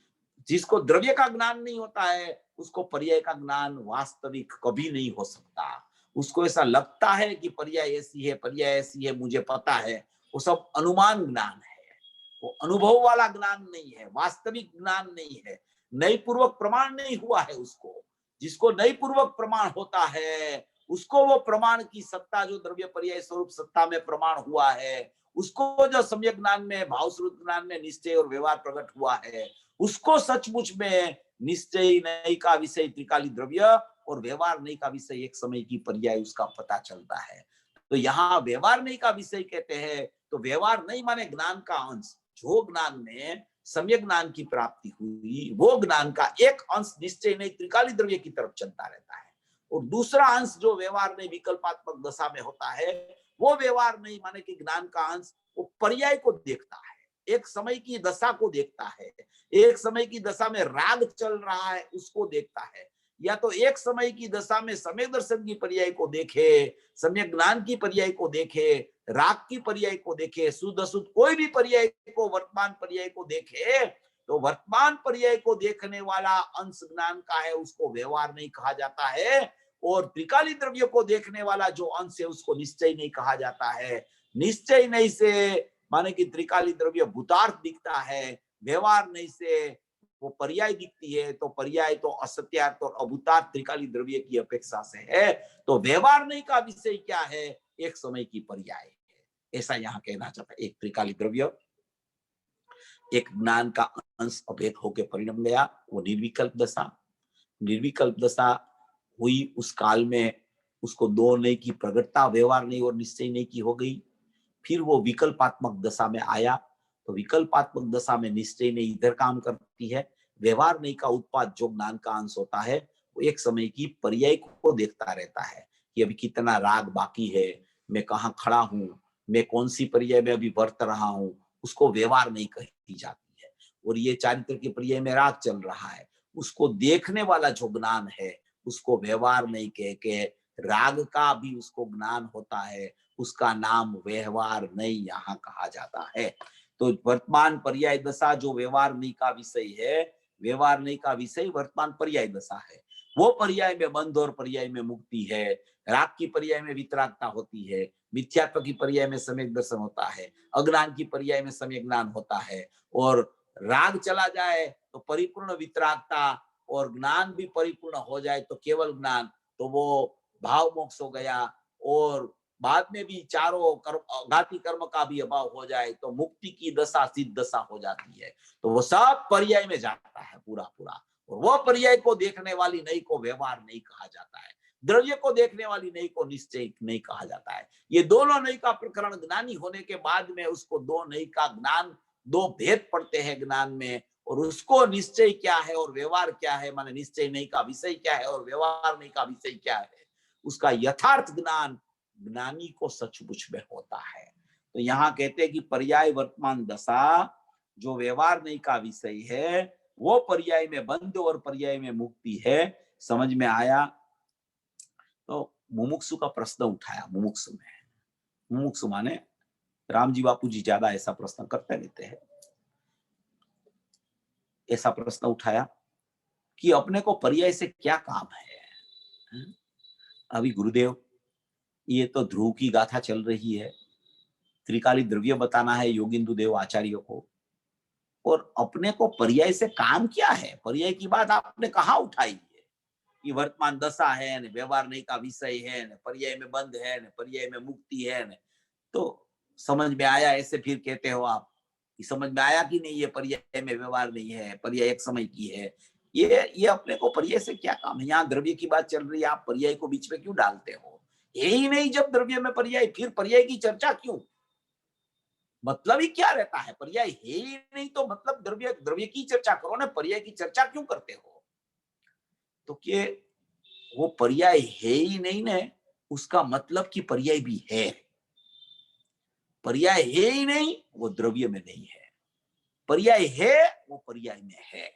जिसको द्रव्य का ज्ञान नहीं होता है उसको पर्याय का ज्ञान वास्तविक कभी नहीं हो सकता। उसको ऐसा लगता है कि पर्याय ऐसी है, पर्याय ऐसी है, मुझे पता है, वो सब अनुमान ज्ञान है, वो अनुभव वाला ज्ञान नहीं है, वास्तविक ज्ञान नहीं है, नई पूर्वक प्रमाण नहीं हुआ है उसको। जिसको नई पूर्वक प्रमाण होता है उसको वो प्रमाण की सत्ता, जो द्रव्य पर्याय स्वरूप सत्ता में प्रमाण हुआ है, उसको जो सम्यक ज्ञान में, भावश्रुत ज्ञान में निश्चय और व्यवहार प्रकट हुआ है, उसको सचमुच में निश्चय नहीं का विषय त्रिकाली द्रव्य और व्यवहार नहीं का विषय एक समय की पर्याय उसका पता चलता है। तो यहाँ व्यवहार नहीं का विषय कहते हैं, तो व्यवहार नहीं माने ज्ञान का अंश, जो ज्ञान में सम्यक ज्ञान की प्राप्ति हुई वो ज्ञान का एक अंश निश्चय नहीं त्रिकाली द्रव्य की तरफ चलता रहता है, और दूसरा अंश जो व्यवहार नहीं विकल्पात्मक दशा में होता है, वो व्यवहार नहीं माने कि ज्ञान का अंश वो पर्याय को देखता है, एक समय की दशा को देखता है, एक समय की दशा में राग चल रहा है उसको देखता है, या तो एक समय की दशा में सम्यक दर्शन की पर्याय को देखे, सम्यक ज्ञान की पर्याय को देखे, राग की पर्याय को देखे, शुद्ध अशुद्ध कोई भी पर्याय को, वर्तमान पर्याय को देखे, तो वर्तमान पर्याय को देखने वाला अंश ज्ञान का है उसको व्यवहार नहीं कहा जाता है, और त्रिकाली द्रव्य को देखने वाला जो अंश है उसको निश्चय नहीं कहा जाता है। निश्चय नहीं से माने कि त्रिकाली द्रव्य भूतार्थ दिखता है, व्यवहार नहीं से वो पर्याय दिखती है, तो पर्याय तो असत्यार्थ और अभूतार्थ त्रिकाली द्रव्य की अपेक्षा से है। तो व्यवहार नहीं का विषय क्या है? एक समय की पर्याय है, ऐसा यहाँ कहना चाहता है। एक त्रिकाली द्रव्य एक ज्ञान का अंश अभेद होकर परिणम गया, वो निर्विकल्प दशा। निर्विकल्प दशा हुई उस काल में, उसको दो नहीं की प्रगटता, व्यवहार नहीं और निश्चय नहीं की हो गई। फिर वो विकल्पात्मक दशा में आया, तो विकल्पात्मक दशा में निश्चय नहीं इधर काम करती है, व्यवहार नहीं का उत्पाद जो ज्ञान का अंश होता है वो एक समय की पर्याय को देखता रहता है कि अभी कितना राग बाकी है, मैं कहाँ खड़ा हूँ, मैं कौन सी पर्याय में अभी बरत रहा हूँ, उसको व्यवहार नहीं कही जाती है। और ये चारित्र की पर्याय में राग चल रहा है, उसको देखने वाला जो ज्ञान है उसको व्यवहार नहीं कह के राग का भी उसको ज्ञान होता है, उसका नाम व्यवहार नहीं यहाँ कहा जाता है। तो वर्तमान पर्याय दशा जो व्यवहार नहीं का विषय है, व्यवहार नहीं का विषय वर्तमान पर्याय दशा है। वो पर्याय में बंध और पर्याय में मुक्ति है, राग की पर्याय में वितरागता होती है, मिथ्यात्व की पर्याय में सम्यक दर्शन होता है, अज्ञान की पर्याय में सम्यक ज्ञान होता है। और राग चला जाए तो परिपूर्ण वितरागता, और ज्ञान भी परिपूर्ण हो जाए तो केवल ज्ञान, तो वो भाव मोक्ष हो गया। और बाद में भी चारों कर्म घाती कर्म का भी अभाव हो जाए तो मुक्ति की दशा सिद्ध दशा हो जाती है। तो वो सब पर्याय में जाता है पूरा पूरा। और वो पर्याय को देखने वाली नहीं को व्यवहार नहीं कहा जाता है, द्रव्य को देखने वाली नहीं को निश्चय नहीं कहा जाता है। ये दोनों नहीं का प्रकरण ज्ञानी होने के बाद में उसको दो नहीं का ज्ञान, दो भेद पड़ते हैं ज्ञान में, और उसको निश्चय क्या है और व्यवहार क्या है, माने निश्चय नहीं का विषय क्या है और व्यवहार नहीं का विषय क्या है, उसका यथार्थ ज्ञान ज्ञानी को सचमुच में होता है। तो यहाँ कहते हैं कि पर्याय वर्तमान दशा जो व्यवहार नहीं का विषय है, वो पर्याय में बंध और पर्याय में मुक्ति है। समझ में आया? तो मुमुक्षु का प्रश्न उठाया। मुमुक्षु में, मुमुक्षु माने राम जी बापू जी ज्यादा ऐसा प्रश्न करते रहते हैं। ऐसा प्रश्न उठाया कि अपने को पर्याय से क्या काम है। अभी गुरुदेव, ये तो ध्रुव की गाथा चल रही है, त्रिकाली द्रव्य बताना है योगिंदु देव आचार्य को, और अपने को पर्याय से काम क्या है? पर्याय की बात आपने कहाँ उठाई है कि वर्तमान दशा है न, व्यवहार नहीं का विषय है न, पर्याय में बंध है न, पर्याय में मुक्ति है न। तो समझ में आया ऐसे फिर कहते हो आप कि समझ में आया कि नहीं, ये पर्याय में व्यवहार नहीं है, पर्याय एक समय की है। ये अपने को पर्याय से क्या काम है? यहाँ द्रव्य की बात चल रही है, आप पर्याय को बीच में क्यों डालते हो? यही नहीं जब द्रव्य में पर्याय, फिर पर्याय की चर्चा क्यों? मतलब ही क्या रहता है? पर्याय है ही नहीं तो मतलब द्रव्य द्रव्य की चर्चा करो ना, पर्याय की चर्चा क्यों करते हो? तो कि वो पर्याय है ही नहीं ना, उसका मतलब कि पर्याय भी है। पर्याय है ही नहीं, वो द्रव्य में नहीं है। पर्याय है, वो पर्याय में है।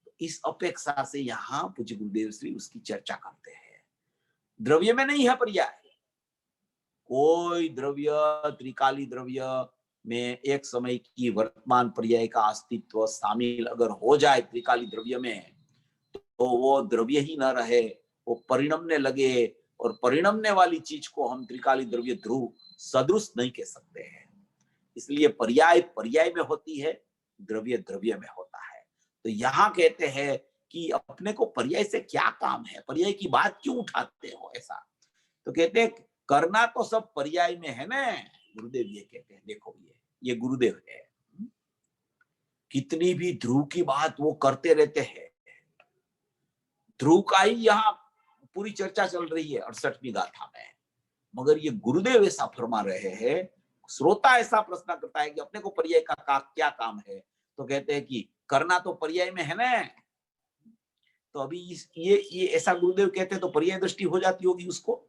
तो इस अपेक्षा से यहाँ पूज्य गुरुदेव श्री उसकी चर्चा करते हैं। द्रव्य में नहीं है पर्याय। कोई द्रव्य त्रिकाली द्रव्य में एक समय की वर्तमान पर्याय का अस्तित्व शामिल अगर हो जाए त्रिकाली द्रव्य में, तो वो द्रव्य ही न रहे, वो परिणमने लगे। और परिणमने वाली चीज को हम त्रिकाली द्रव्य ध्रुव सदृश नहीं कह सकते हैं। इसलिए पर्याय पर्याय में होती है, द्रव्य द्रव्य में होता है। तो यहाँ कहते हैं कि अपने को पर्याय से क्या काम है, पर्याय की बात क्यों उठाते हो ऐसा? तो कहते हैं करना तो सब पर्याय में है ना। गुरुदेव ये कहते हैं, देखो ये गुरुदेव है, कितनी भी ध्रुव की बात वो करते रहते हैं। ध्रुव का ही यहाँ पूरी चर्चा चल रही है 68वीं गाथा में, मगर ये गुरुदेव ऐसा फरमा रहे हैं। श्रोता ऐसा प्रश्न करता है कि अपने को पर्याय का क्या काम है, तो कहते हैं कि करना तो पर्याय में है ना। तो अभी ये ऐसा गुरुदेव कहते हैं तो पर्याय दृष्टि हो जाती होगी उसको।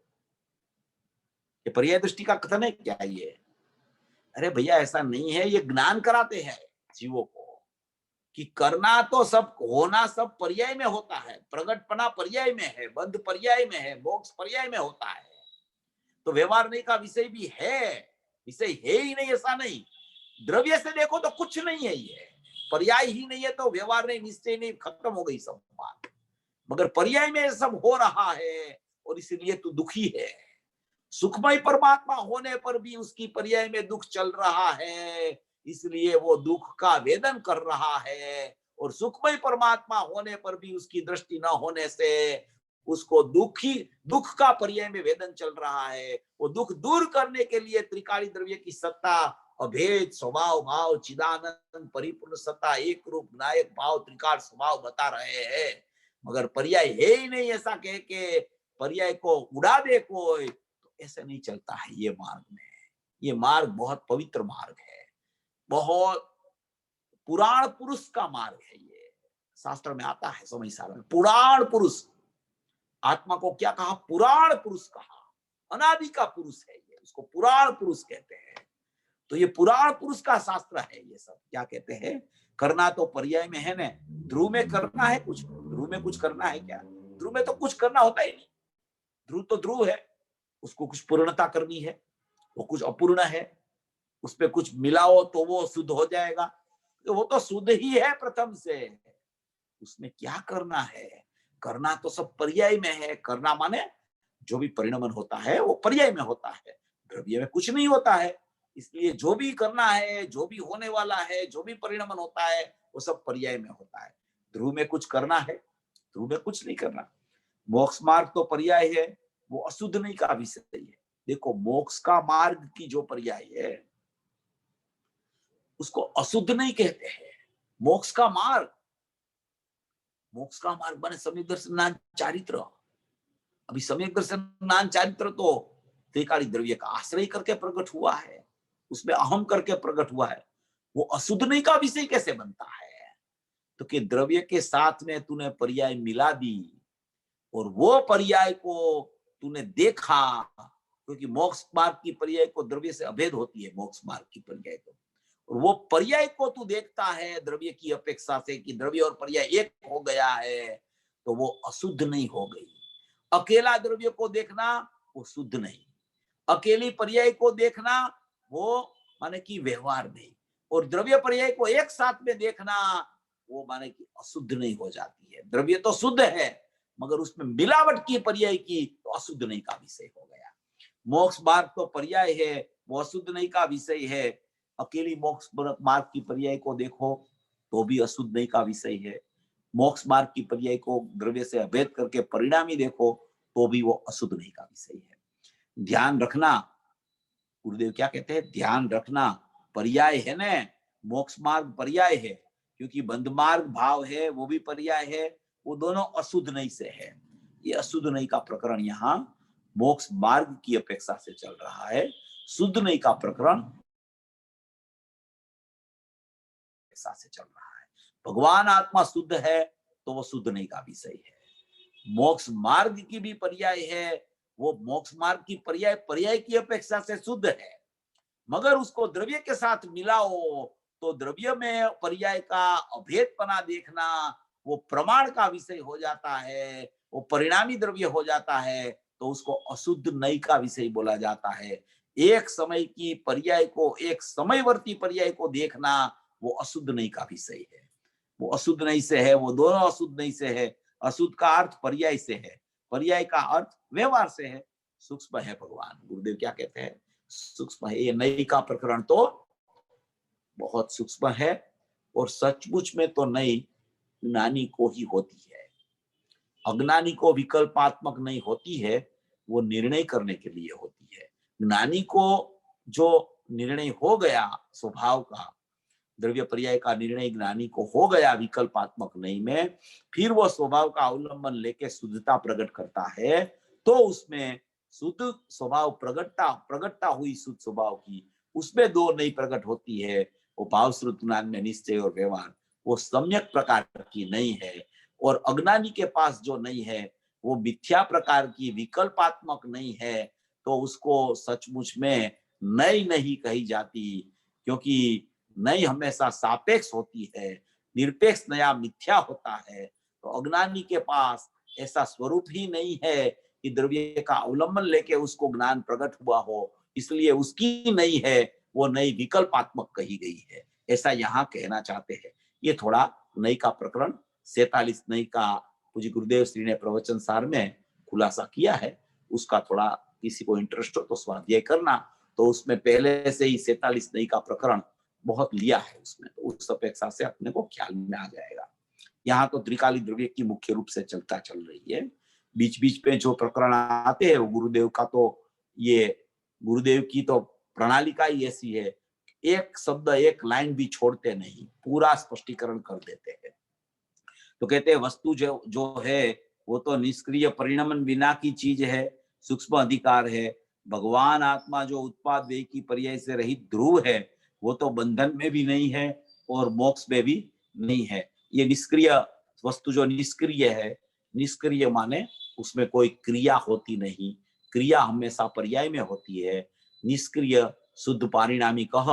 ये पर्याय दृष्टि का कथन है क्या ये? अरे भैया ऐसा नहीं है, ये ज्ञान कराते हैं जीवों को कि करना तो सब, होना सब पर्याय में होता है, प्रगटपना पर्याय में है, बंध पर्याय में है, मोक्ष पर्याय में होता है। तो व्यवहार नहीं का विषय भी है, विषय है ही नहीं ऐसा नहीं। द्रव्य से देखो तो कुछ नहीं है, ये पर्याय ही नहीं है तो व्यवहार नहीं, निश्चय नहीं, खत्म हो गई सब बात। मगर पर्याय में सब हो रहा है और इसलिए तू दुखी है। सुखमय परमात्मा होने पर भी उसकी पर्याय में दुख चल रहा है, इसलिए वो दुख का वेदन कर रहा है। और सुखमय परमात्मा होने पर भी उसकी दृष्टि न होने से उसको दुख का पर्याय में वेदन चल रहा है। वो दुख दूर करने के लिए त्रिकाली द्रव्य की सत्ता, अभेद स्वभाव भाव, चिदानंद परिपूर्ण सत्ता, एक रूप नायक भाव, त्रिकाल स्वभाव बता रहे हैं, मगर पर्याय है ही नहीं ऐसा कह के पर्याय को उड़ा दे कोई, तो ऐसे नहीं चलता है ये मार्ग में। ये मार्ग बहुत पवित्र मार्ग है, बहुत पुराण पुरुष का मार्ग है। ये शास्त्र में आता है समय सार में, पुराण पुरुष। आत्मा को क्या कहा? पुराण पुरुष कहा, अनादि का पुरुष है ये, उसको पुराण पुरुष कहते हैं। तो ये पुराण पुरुष का शास्त्र है। ये सब क्या कहते हैं? करना तो पर्याय में है ना, ध्रुव में करना है कुछ, ध्रुव में कुछ करना है क्या? ध्रुव में तो कुछ करना होता ही नहीं। ध्रुव तो ध्रुव है, उसको कुछ पूर्णता करनी है, वो कुछ अपूर्ण है, उसपे कुछ मिलाओ तो वो शुद्ध हो जाएगा, तो वो तो शुद्ध ही है प्रथम से। उसमें क्या करना है? करना तो सब पर्याय में है। करना माने जो भी परिणमन होता है वो पर्याय में होता है, द्रव्य में कुछ नहीं होता है। इसलिए जो भी करना है, जो भी होने वाला है, जो भी परिणमन होता है, वो सब पर्याय में होता है। ध्रुव में कुछ करना है, ध्रुव में कुछ नहीं करना। मोक्ष मार्ग तो पर्याय है, वो अशुद्ध नहीं का विषय है। देखो, मोक्ष का मार्ग की जो पर्याय है उसको अशुद्ध नहीं कहते हैं। मोक्ष का मार्ग बने सम्यक दर्शन ज्ञान चारित्र। अभी सम्यक दर्शन ज्ञान चारित्र तो त्रिकाली द्रव्य का आश्रय करके प्रकट हुआ है, उसमें अहम करके प्रकट हुआ है। वो अशुद्ध नहीं का विषय कैसे बनता है? तो कि द्रव्य के साथ में तूने पर्याय मिला दी और वो पर्याय को तूने देखा, क्योंकि मोक्ष मार्ग की पर्याय को द्रव्य से अभेद होती है, मोक्ष मार्ग की पर्याय को, और वो पर्याय को तू देखता है द्रव्य की अपेक्षा से कि द्रव्य और पर्याय एक हो गया है, तो वो अशुद्ध नहीं हो गई। अकेला द्रव्य को देखना वो शुद्ध नहीं, अकेली पर्याय को देखना वो माने कि व्यवहार नहीं, और द्रव्य पर्याय को एक साथ में देखना वो माने कि अशुद्ध नहीं हो जाती है। द्रव्य तो शुद्ध है, मगर उसमें मिलावट की पर्याय की तो अशुद्ध नहीं का विषय हो गया। मोक्ष मार्ग तो पर्याय है, वो अशुद्ध नहीं का विषय है। अकेली मोक्ष मार्ग की पर्याय को देखो तो भी अशुद्ध नहीं का विषय है। मोक्ष मार्ग की पर्याय को द्रव्य से अभेद करके परिणामी देखो तो भी वो अशुद्ध नहीं का विषय है। ध्यान रखना, गुरुदेव क्या कहते हैं? ध्यान रखना, पर्याय है ना, मोक्ष मार्ग पर्याय है, क्योंकि बंध मार्ग भाव है वो भी पर्याय है, वो दोनों अशुद्ध नहीं से है। ये अशुद्ध नहीं का प्रकरण यहाँ मोक्ष मार्ग की अपेक्षा से चल रहा है, शुद्ध नहीं का प्रकरण से चल रहा है। भगवान आत्मा शुद्ध है तो वो शुद्ध नहीं का विषय है। मोक्ष मार्ग की भी पर्याय है, वो मोक्ष मार्ग की पर्याय की अपेक्षा से शुद्ध है, मगर उसको द्रव्य के साथ मिलाओ तो द्रव्य में पर्याय का अभेदपना देखना वो प्रमाण का विषय हो जाता है, वो परिणामी द्रव्य हो जाता है, तो उसको अशुद्ध नई का विषय बोला जाता है। एक समय की पर्याय को, एक समयवर्ती पर्याय को देखना वो अशुद्ध नई का विषय है। वो अशुद्ध नहीं से है, वो दोनों अशुद्ध नहीं से है। अशुद्ध का अर्थ पर्याय से है, पर्याय का अर्थ व्यवहार से है। सूक्ष्म है भगवान। गुरुदेव क्या कहते हैं? सूक्ष्म है। ये नई का प्रकरण तो बहुत सूक्ष्म है, और सचमुच में तो नई ज्ञानी को ही होती है, अज्ञानी को विकल्पात्मक नहीं होती है, वो निर्णय करने के लिए होती है। ज्ञानी को जो निर्णय हो गया स्वभाव का, द्रव्य पर्याय का निर्णय ज्ञानी को हो गया विकल्पात्मक नहीं में, फिर वो स्वभाव का अवलंबन लेके शुद्धता प्रकट करता है, तो उसमें शुद्ध स्वभाव प्रकटता हुई शुद्ध स्वभाव की, उसमें दो नई प्रकट होती है। वो भाव श्रुत ज्ञान में निश्चय और व्यवहार, वो सम्यक प्रकार की नहीं है, और अज्ञानी के पास जो नहीं है वो मिथ्या प्रकार की विकल्पात्मक नहीं है, तो उसको सचमुच में नई नहीं कही जाती, क्योंकि नई हमेशा सापेक्ष होती है, निरपेक्ष नया मिथ्या होता है। तो अज्ञानी के पास ऐसा स्वरूप ही नहीं है कि द्रव्य का अवलंबन लेके उसको ज्ञान प्रकट हुआ हो, इसलिए उसकी नहीं है, वो नई विकल्पात्मक कही गई है, ऐसा यहाँ कहना चाहते हैं। ये थोड़ा नई का प्रकरण 47 नई का पूज्य गुरुदेव श्री ने प्रवचन सार में खुलासा किया है। उसका थोड़ा किसी को इंटरेस्ट हो तो स्वाध्याय करना, तो उसमें पहले से ही 47 नई का प्रकरण बहुत लिया है उसमें, तो उस अपेक्षा से अपने को ख्याल में आ जाएगा। यहाँ तो त्रिकाली द्रव्य की मुख्य रूप से चलता चल रही है। बीच बीच में जो प्रकरण आते हैं गुरुदेव का तो ये गुरुदेव की तो प्रणालिका ही ऐसी है, एक शब्द एक लाइन भी छोड़ते नहीं, पूरा स्पष्टीकरण कर देते हैं। तो कहते हैं वस्तु जो जो है वो तो निष्क्रिय परिणमन बिना की चीज है, सूक्ष्म अधिकार है। भगवान आत्मा जो उत्पाद व्यय की पर्याय से रहित ध्रुव है, वो तो बंधन में भी नहीं है और मोक्ष में भी नहीं है। ये निष्क्रिय वस्तु जो निष्क्रिय है, निष्क्रिय माने उसमें कोई क्रिया होती नहीं, क्रिया हमेशा पर्याय में होती है। निष्क्रिय शुद्ध पारिणामी कह,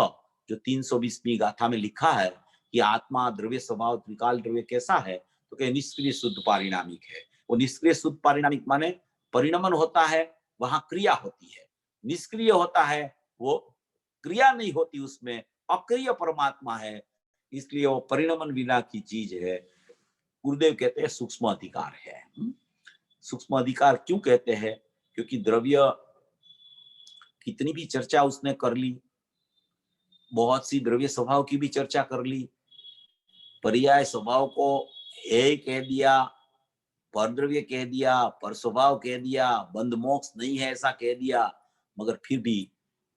जो 320वीं गाथा में लिखा है कि आत्मा द्रव्य स्वभाव त्रिकाल द्रव्य कैसा है, तो क्या निष्क्रिय शुद्ध पारिणामिक है। वो निष्क्रिय शुद्ध पारिणामिक माने परिणमन होता है, वहां क्रिया होती है। निष्क्रिय होता है, वो क्रिया नहीं होती, उसमें अक्रिय परमात्मा है, इसलिए वो परिणमन बिना की चीज है। गुरुदेव कहते हैं सूक्ष्म अधिकार है। सूक्ष्म अधिकार क्यों कहते हैं? क्योंकि द्रव्य कितनी भी चर्चा उसने कर ली, बहुत सी द्रव्य स्वभाव की भी चर्चा कर ली, पर्याय स्वभाव को हे कह दिया, परद्रव्य कह दिया, पर स्वभाव कह दिया, बंध मोक्ष नहीं है ऐसा कह दिया, मगर फिर भी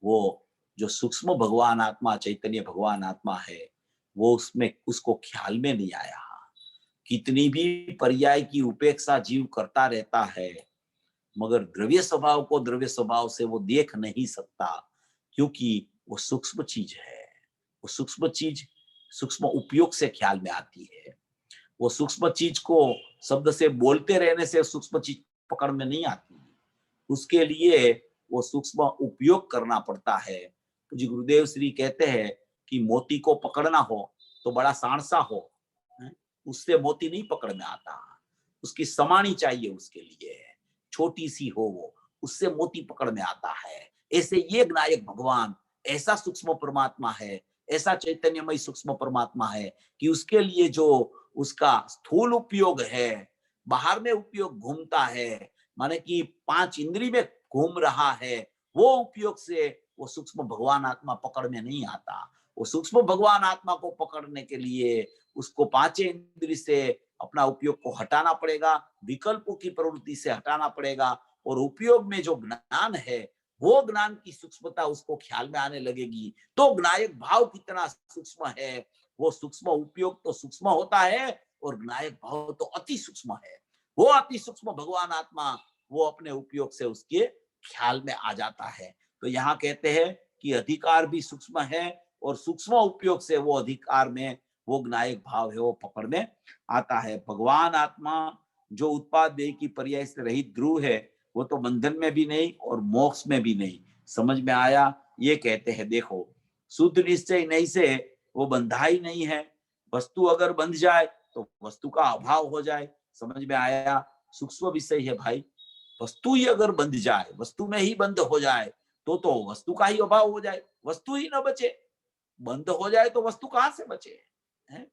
वो जो सूक्ष्म भगवान आत्मा चैतन्य भगवान आत्मा है, वो उसमें उसको ख्याल में नहीं आया। कितनी भी पर्याय की उपेक्षा जीव करता रहता है, मगर द्रव्य स्वभाव को द्रव्य स्वभाव से वो देख नहीं सकता, क्योंकि वो सूक्ष्म चीज है। वो सूक्ष्म चीज सूक्ष्म उपयोग से ख्याल में आती है। वो सूक्ष्म चीज को शब्द से बोलते रहने से सूक्ष्म चीज पकड़ में नहीं आती, उसके लिए वो सूक्ष्म उपयोग करना पड़ता है। तो जी गुरुदेव श्री कहते हैं कि मोती को पकड़ना हो तो बड़ा सांडसा हो, उससे मोती नहीं पकड़ में आता, उसकी समानी चाहिए उसके लिए, छोटी सी हो वो, उससे मोती पकड़ में आता है। ऐसे ये नायक भगवान ऐसा सूक्ष्म परमात्मा है, ऐसा चैतन्यमय सूक्ष्म परमात्मा है कि उसके लिए जो उसका स्थूल उपयोग है, बाहर में उपयोग घूमता है, माने कि 5 इंद्री में घूम रहा है, वो उपयोग से वो सूक्ष्म भगवान आत्मा पकड़ में नहीं आता। वो सूक्ष्म भगवान आत्मा को पकड़ने के लिए उसको 5 इंद्री से अपना उपयोग को हटाना पड़ेगा, विकल्पों की प्रवृत्ति से हटाना पड़ेगा, और उपयोग में जो ज्ञान है वो ज्ञान की सूक्ष्मता उसको ख्याल में आने लगेगी। तो ज्ञायक भाव कितना सूक्ष्म है, वो सूक्ष्म उपयोग तो सूक्ष्म होता है और ज्ञायक भाव तो अति सूक्ष्म है। वो अति सूक्ष्म भगवान आत्मा वो अपने उपयोग से उसके ख्याल में आ जाता है। तो यहाँ कहते हैं कि अधिकार भी सूक्ष्म है और सूक्ष्म उपयोग से वो अधिकार में वो ज्ञायक भाव है वो पकड़ में आता है। भगवान आत्मा जो उत्पाद व्यय की पर्याय से रहित ध्रुव है, वो तो बंधन में भी नहीं और मोक्ष में भी नहीं। समझ में आया? ये कहते हैं देखो, शुद्ध निश्चय नहीं से वो बंधा ही नहीं है। वस्तु अगर बंध जाए तो वस्तु का अभाव हो जाए। समझ में आया? सूक्ष्म विषय है भाई। वस्तु ही अगर बंध जाए, वस्तु में ही बंद हो जाए, तो वस्तु का ही अभाव हो जाए, वस्तु ही न बचे। बंद हो जाए तो वस्तु कहां से बचे है?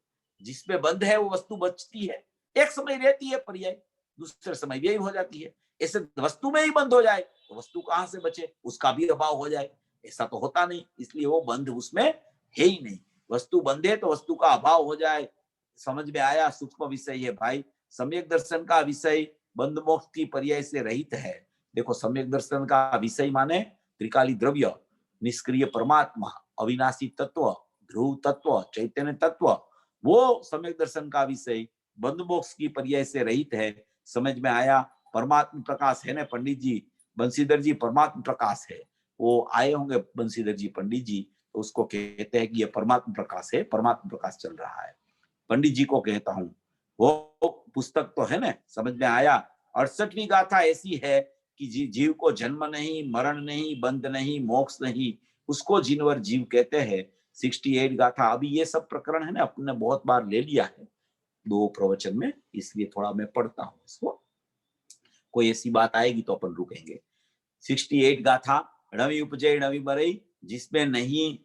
जिसमें बंद है वो वस्तु बचती है, एक समय रहती है पर्याय, दूसरे समय यही हो जाती है। ऐसे वस्तु में ही बंद हो जाए तो वस्तु कहां से बचे, उसका भी अभाव हो जाए, ऐसा तो होता नहीं। इसलिए वो बंद उसमें है ही नहीं। वस्तु बंधे तो वस्तु का अभाव हो जाए। समझ में आया? सूक्ष्म विषय है भाई। सम्यक दर्शन का विषय बंध मोक्ष की पर्याय से रहित है। देखो, सम्यक दर्शन का विषय माने त्रिकाली द्रव्य, निष्क्रिय परमात्मा, अविनाशी तत्व, ध्रुव तत्व, चैतन्य तत्व, वो सम्यक दर्शन का विषय बंध मोक्ष की पर्याय से रहित है। समझ में आया? परमात्मा प्रकाश है ना पंडित जी, बंशीधर जी परमात्मा प्रकाश है। वो आए होंगे बंशीधर जी पंडित जी, तो उसको कहते हैं कि ये परमात्मा प्रकाश है, परमात्मा प्रकाश चल रहा है। पंडित जी को कहता हूं, वो पुस्तक तो है ना। समझ में आया? 68वीं गाथा ऐसी है कि जीव को जन्म नहीं, मरण नहीं, बंध नहीं, मोक्ष नहीं, उसको जिनवर जीव कहते हैं। 68 गाथा। अभी ये सब प्रकरण है ना, अपने बहुत बार ले लिया है 2 प्रवचन में, इसलिए थोड़ा मैं पढ़ता हूँ इसको। कोई ऐसी बात आएगी तो अपन रुकेंगे। 68 गाथा। णवी उपजय णवी मरई, जिसमें नहीं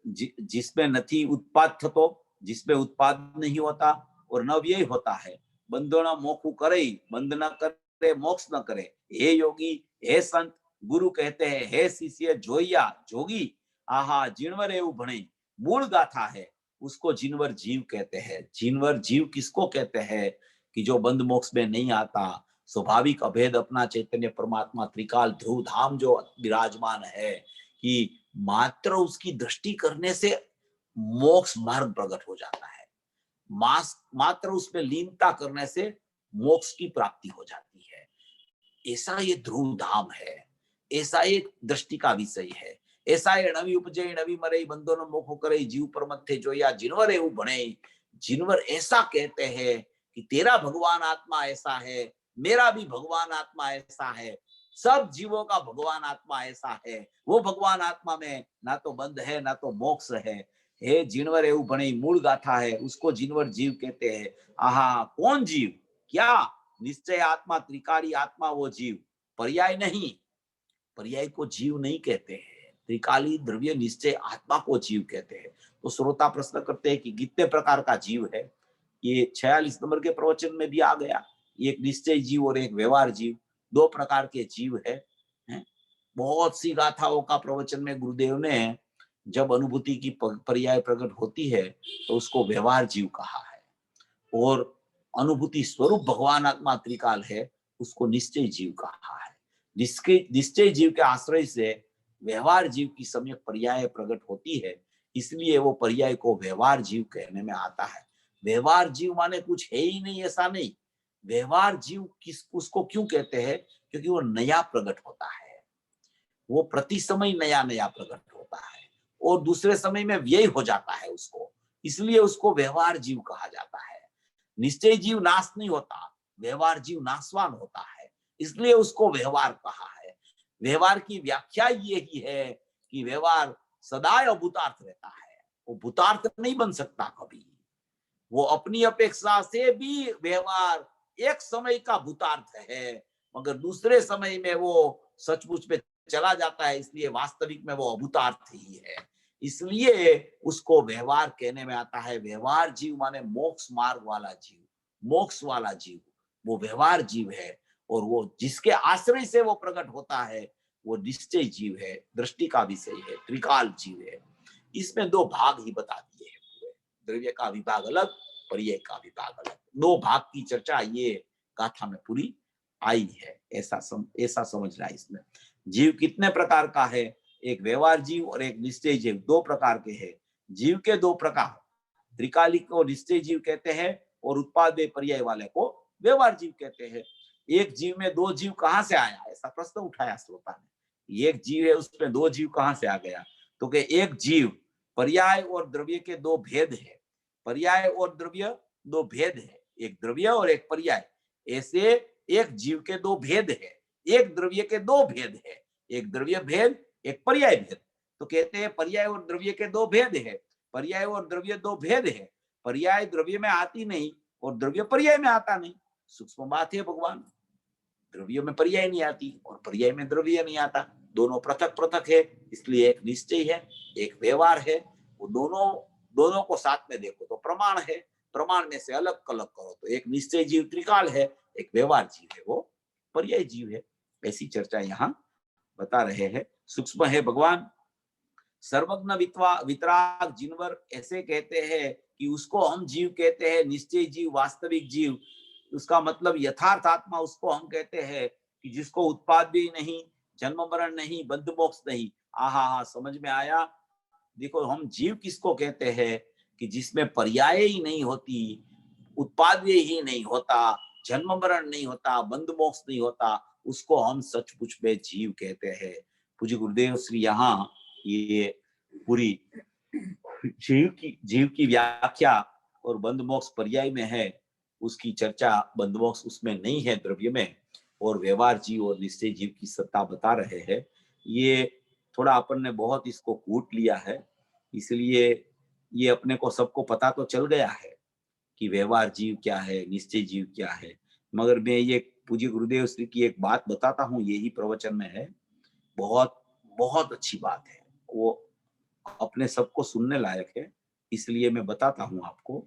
जिसमें नहीं उत्पाद थतो, जिसमें उत्पाद नहीं होता और न व्यय होता है। बंधो न मोखु करे, बंध न करे, मोक्ष न करे। हे योगी, हे संत, गुरु कहते हैं, हे शिष्य जोइया जोगी, आहा जीणवर एवं भणे, मूल गाथा है उसको जिनवर जीव कहते हैं। जिनवर जीव किसको कहते हैं कि जो बंध मोक्ष में नहीं आता, स्वाभाविक अभेद अपना चैतन्य परमात्मा त्रिकाल ध्रुव धाम जो विराजमान है कि मात्र उसकी दृष्टि करने से मोक्ष मार्ग प्रकट हो जाता है, मात्र उसमें लीनता करने से मोक्ष की प्राप्ति हो जाती है। ऐसा ये ध्रुव धाम है, ऐसा एक दृष्टि का विषय है। ऐसा ये नवी उपजे नवी मरे बंधो मोखो करे जीव पर मथे जो या जिनवर એવું ભણે। जिनवर ऐसा कहते हैं कि तेरा भगवान आत्मा ऐसा है, मेरा भी भगवान आत्मा ऐसा है, सब जीवों का भगवान आत्मा ऐसा है। वो भगवान आत्मा में ना तो बंध है ना तो मोक्ष है। हे जिनवर એવું ભણે मूल गाथा है, उसको जिनवर जीव कहते हैं। आहा, कौन जीव? क्या निश्चय आत्मा त्रिकाली आत्मा वो जीव, पर्याय नहीं। पर्याय को जीव नहीं कहते हैं, त्रिकाली द्रव्य निश्चय आत्मा को जीव कहते हैं। तो श्रोता प्रश्न करते हैं कि कितने प्रकार का जीव है? ये 46 नंबर के प्रवचन में भी आ गया। एक निश्चय जीव और एक व्यवहार जीव, दो प्रकार के जीव है। बहुत सी गाथाओं का प्रवचन में गुरुदेव ने जब अनुभूति की पर्याय प्रकट होती है तो उसको व्यवहार जीव कहा है, और अनुभूति स्वरूप भगवान आत्मा त्रिकाल है उसको निश्चय जीव कहा है। निश्चय जीव के आश्रय से व्यवहार जीव की सम्यक पर्याय प्रकट होती है, इसलिए वो पर्याय को व्यवहार जीव कहने में आता है। व्यवहार जीव माने कुछ है ही नहीं, ऐसा नहीं। व्यवहार जीव किस उसको क्यों कहते हैं? क्योंकि वो नया प्रकट होता है, वो प्रति समय नया नया प्रकट होता है और दूसरे समय में व्यय हो जाता है उसको, इसलिए उसको व्यवहार जीव कहा जाता है। निश्चय जीव नाश नहीं होता, व्यवहार जीव नाशवान होता है, इसलिए उसको व्यवहार कहा है। व्यवहार की व्याख्या ये ही है कि व्यवहार सदा अभूतार्थ रहता है, वो भूतार्थ नहीं बन सकता कभी। वो अपनी अपेक्षा से भी व्यवहार एक समय का भूतार्थ है, मगर दूसरे समय में वो सचमुच में चला जाता है, इसलिए वास्तविक में वो अभूतार्थ ही है। इसलिए उसको व्यवहार कहने में आता है। व्यवहार जीव माने मोक्ष मार्ग वाला जीव, मोक्ष वाला जीव, वो व्यवहार जीव है। और वो जिसके आश्रय से वो प्रकट होता है वो निश्चय जीव है, दृष्टि का विषय है, त्रिकाल जीव है। इसमें दो भाग ही बता दिए हैं पूरे, द्रव्य का विभाग अलग, पर्याय का विभाग अलग, दो भाग की चर्चा ये गाथा में पूरी आई है। ऐसा समझना है। इसमें जीव कितने प्रकार का है? एक व्यवहार जीव और एक निश्चय जीव, दो प्रकार के हैं। जीव के दो प्रकार, त्रिकाली को निश्चय जीव कहते हैं और उत्पाद पर्याय वाले को व्यवहार जीव कहते हैं। एक जीव में दो जीव कहां से आया, ऐसा प्रश्न उठाया श्रोता ने। एक जीव है उसमें दो जीव कहां से आ गया? तो कि एक जीव पर्याय और द्रव्य के दो भेद है। पर्याय और द्रव्य दो भेद है, एक द्रव्य और एक पर्याय। ऐसे एक जीव के दो भेद है, एक द्रव्य के दो भेद है, एक द्रव्य भेद एक पर्याय भेद। तो कहते हैं पर्याय और द्रव्य के दो भेद है, पर्याय और द्रव्य दो भेद है। पर्याय द्रव्य में आती नहीं और द्रव्य पर्याय में आता नहीं। सूक्ष्म बात है भगवान, द्रव्य में पर्याय नहीं आती और पर्याय में द्रव्य नहीं आता, दोनों पृथक पृथक है। इसलिए एक निश्चय है, एक व्यवहार है। वो दोनों को साथ में देखो तो प्रमाण है, प्रमाण में से अलग अलग करो तो एक निश्चय जीव त्रिकाल है, एक व्यवहार जीव है वो पर्याय जीव है। ऐसी चर्चा यहाँ बता रहे हैं। सूक्ष्म है भगवान, सर्वज्ञ वितराग जिनवर ऐसे कहते हैं कि उसको हम जीव कहते हैं, निश्चय जीव, वास्तविक जीव। उसका मतलब यथार्थ आत्मा उसको हम कहते हैं कि जिसको उत्पाद भी नहीं, जन्म मरण नहीं, बंध मोक्ष नहीं। आहा, समझ में आया। देखो हम जीव किसको कहते हैं कि जिसमें पर्याय ही नहीं होती, उत्पाद्य ही नहीं होता, जन्म मरण नहीं होता, बंध मोक्ष नहीं होता, उसको हम सचमुच में जीव कहते हैं। पूज्य गुरुदेव श्री यहाँ ये पूरी जीव की व्याख्या और बंध मोक्ष पर्याय में है, उसकी चर्चा बंध मोक्ष उसमें नहीं है द्रव्य में, और व्यवहार जीव और निश्चय जीव की सत्ता बता रहे हैं। ये थोड़ा अपन ने बहुत इसको कूट लिया है, इसलिए ये अपने को सबको पता तो चल गया है कि व्यवहार जीव क्या है, निश्चय जीव क्या है। मगर मैं ये पूज्य गुरुदेव श्री की एक बात बताता हूँ, यही प्रवचन में है, बहुत बहुत अच्छी बात है, वो अपने सबको सुनने लायक है, इसलिए मैं बताता हूँ आपको।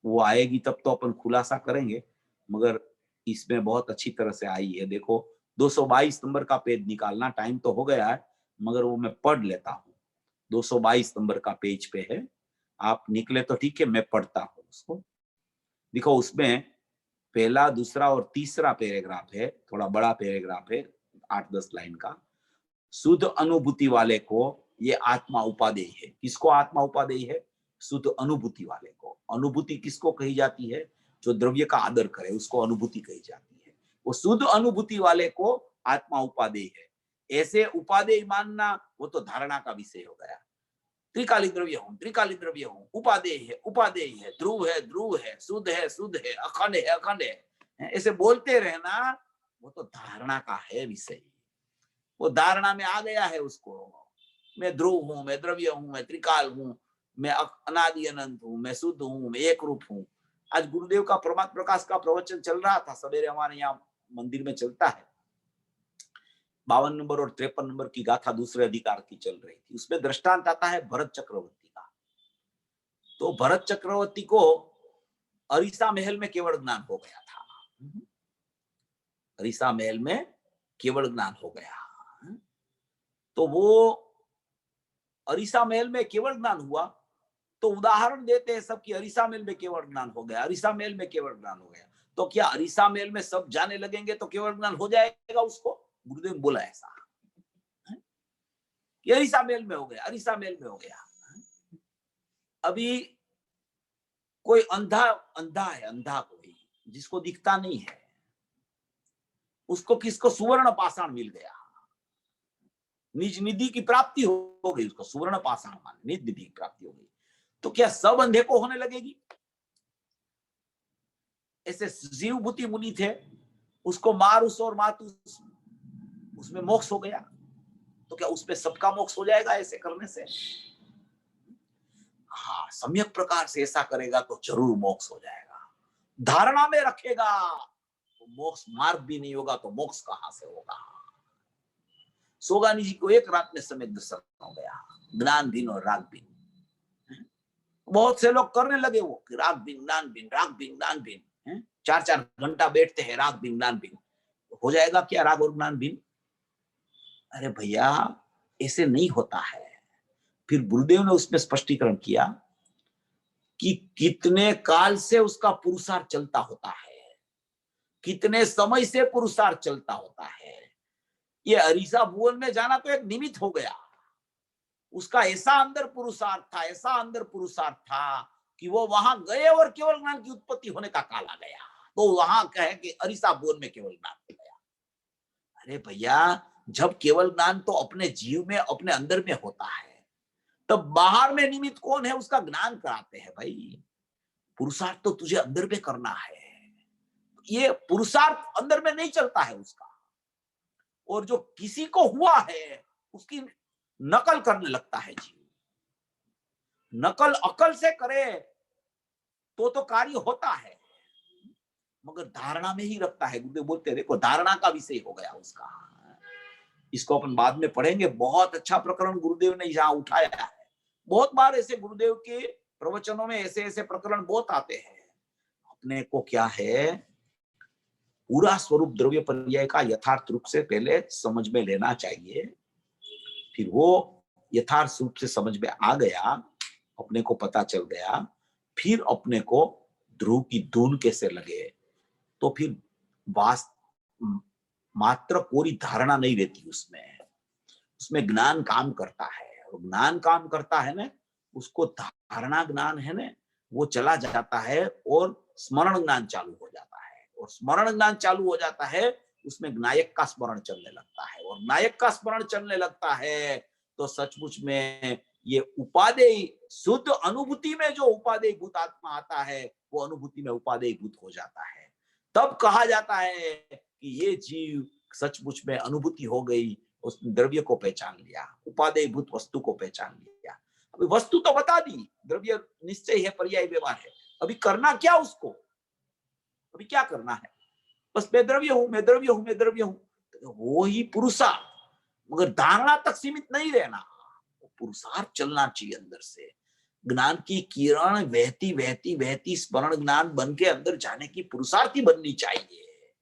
वो आएगी तब तो अपन खुलासा करेंगे, मगर इसमें बहुत अच्छी तरह से आई है। देखो 222 नंबर का पेज निकालना, टाइम तो हो गया है मगर वो मैं पढ़ लेता हूँ। 222 नंबर का पेज पे है, आप निकले तो ठीक है, मैं पढ़ता हूं उसको। देखो उसमें पहला, दूसरा और तीसरा पैराग्राफ है, थोड़ा बड़ा पैराग्राफ है, 8-10 लाइन का। शुद्ध अनुभूति वाले को ये आत्मा उपादेय है। किसको आत्मा उपादेय है? शुद्ध अनुभूति वाले को। अनुभूति किसको कही जाती है? जो द्रव्य का आदर करे उसको अनुभूति कही जाती है। वो शुद्ध अनुभूति वाले को आत्मा उपादेय है। ऐसे उपादेय मानना वो तो धारणा का विषय हो गया। त्रिकाली द्रव्य हूं, त्रिकाली द्रव्य हूं, उपादेय है, उपादेय है, ध्रुव है, ध्रुव है, शुद्ध है, शुद्ध है, अखंड है, अखंड है, ऐसे बोलते रहना, वो तो धारणा का है विषय। वो धारणा में आ गया है उसको, मैं ध्रुव हूं, मैं द्रव्य हूं, मैं त्रिकाल हूं, मैं अनादि अनंत हूं, मैं शुद्ध हूं, मैं एक रूप हूं। आज गुरुदेव का प्रमाद प्रकाश का प्रवचन चल रहा था, सवेरे हमारे यहाँ मंदिर में चलता है। 52 नंबर और 53 नंबर की गाथा दूसरे अधिकार की चल रही थी। उसमें दृष्टांत आता है भरत चक्रवर्ती का। तो भरत चक्रवर्ती को अरिसा महल में केवल ज्ञान हो गया था। अरिसा महल में केवल ज्ञान हो गया। तो वो अरिसा महल में केवल ज्ञान हुआ, तो उदाहरण देते हैं सब कि अरिसा महल में केवल ज्ञान हो गया, अरिसा महल में केवल ज्ञान हो गया। तो क्या अरिसा महल में सब जाने लगेंगे तो केवल ज्ञान हो जाएगा उसको? गुरुदेव बोला ऐसा कि अरिसा महल में हो गया, अरिसा महल में हो गया। अभी कोई अंधा अंधा है, अंधा कोई जिसको दिखता नहीं है, उसको किसको सुवर्ण पाषाण मिल गया, निज निधि की प्राप्ति हो गई, उसको सुवर्ण पाषाण मान निज निधि की प्राप्ति हो गई। तो क्या सब अंधे को होने लगेगी? ऐसे जीवभूति मुनि थे, उसको मारुस और मातुस, उसमें मोक्ष हो गया। तो क्या उसमें सबका मोक्ष हो जाएगा ऐसे करने से? हाँ, सम्यक प्रकार से ऐसा करेगा तो जरूर मोक्ष हो जाएगा। धारणा में रखेगा तो मोक्ष मार्ग भी नहीं होगा, तो मोक्ष कहां से होगा? सोगानी जी को एक रात में समय दर्शन हो गया, ज्ञान बिन और राग बिन। बहुत से लोग करने लगे वो कि राग बिन ज्ञान बिन, राग बिन ज्ञान बिन, 4-4 घंटा बैठते हैं राग बिन ज्ञान बिन। हो जाएगा क्या राग और ज्ञान बिन? अरे भैया, ऐसे नहीं होता है। फिर गुरुदेव ने उसमें स्पष्टीकरण किया कि कितने काल से उसका पुरुषार्थ चलता होता है, कितने समय से पुरुषार्थ चलता होता है। ये अरिसा भुवन में जाना तो एक निमित्त हो गया। उसका ऐसा अंदर पुरुषार्थ था, ऐसा अंदर पुरुषार्थ था कि वो वहां गए और केवल ज्ञान की उत्पत्ति होने का काल आ गया। तो वहां कहे कि अरिसा भुवन में केवल ज्ञान हो गया। अरे भैया, जब केवल ज्ञान तो अपने जीव में, अपने अंदर में होता है, तब बाहर में निमित्त कौन है उसका ज्ञान कराते हैं। भाई, पुरुषार्थ तो तुझे अंदर में करना है। ये पुरुषार्थ अंदर में नहीं चलता है उसका, और जो किसी को हुआ है उसकी नकल करने लगता है जीव। नकल अकल से करे तो कार्य होता है, मगर धारणा में ही रखता है। गुरुदेव बोलते देखो, धारणा का विषय हो गया उसका। इसको अपन बाद में पढ़ेंगे। बहुत अच्छा प्रकरण गुरुदेव ने यहाँ उठाया है। बहुत बार ऐसे गुरुदेव के प्रवचनों में ऐसे ऐसे प्रकरण बहुत आते हैं। अपने को क्या है, पूरा स्वरूप द्रव्य पर्याय का यथार्थ रूप से पहले समझ में लेना चाहिए। फिर वो यथार्थ रूप से समझ में आ गया, अपने को पता चल गया, फिर अपने को ध्रुव की धुन कैसे लगे, तो फिर मात्र कोई धारणा नहीं रहती उसमें। उसमें ज्ञान काम करता है, और ज्ञान काम करता है ना, उसको धारणा ज्ञान है ना, वो चला जाता है और स्मरण ज्ञान चालू हो जाता है। और स्मरण ज्ञान चालू हो जाता है, उसमें नायक का स्मरण चलने लगता है। और नायक का स्मरण चलने लगता है तो सचमुच में ये उपादेय शुद्ध अनुभूति में जो उपादेय भूत आत्मा आता है, वो अनुभूति में उपादेय भूत हो जाता है। तब कहा जाता है कि ये जीव सचमुच में अनुभूति हो गई, उस द्रव्य को पहचान लिया, उपादेय भूत वस्तु को पहचान लिया। अभी वस्तु तो बता दी, द्रव्य निश्चय है, पर्याय व्यवहार है। अभी करना क्या उसको? अभी क्या करना है? बस मैं द्रव्य हूं, मैं द्रव्य हूं, मैं द्रव्य हूं, तो वो ही पुरुषार्थ। मगर धारणा तक सीमित नहीं रहना, पुरुषार्थ चलना चाहिए अंदर से। ज्ञान की किरण बहती बहती बहती स्मरण ज्ञान बन के अंदर जाने की पुरुषार्थी बननी चाहिए।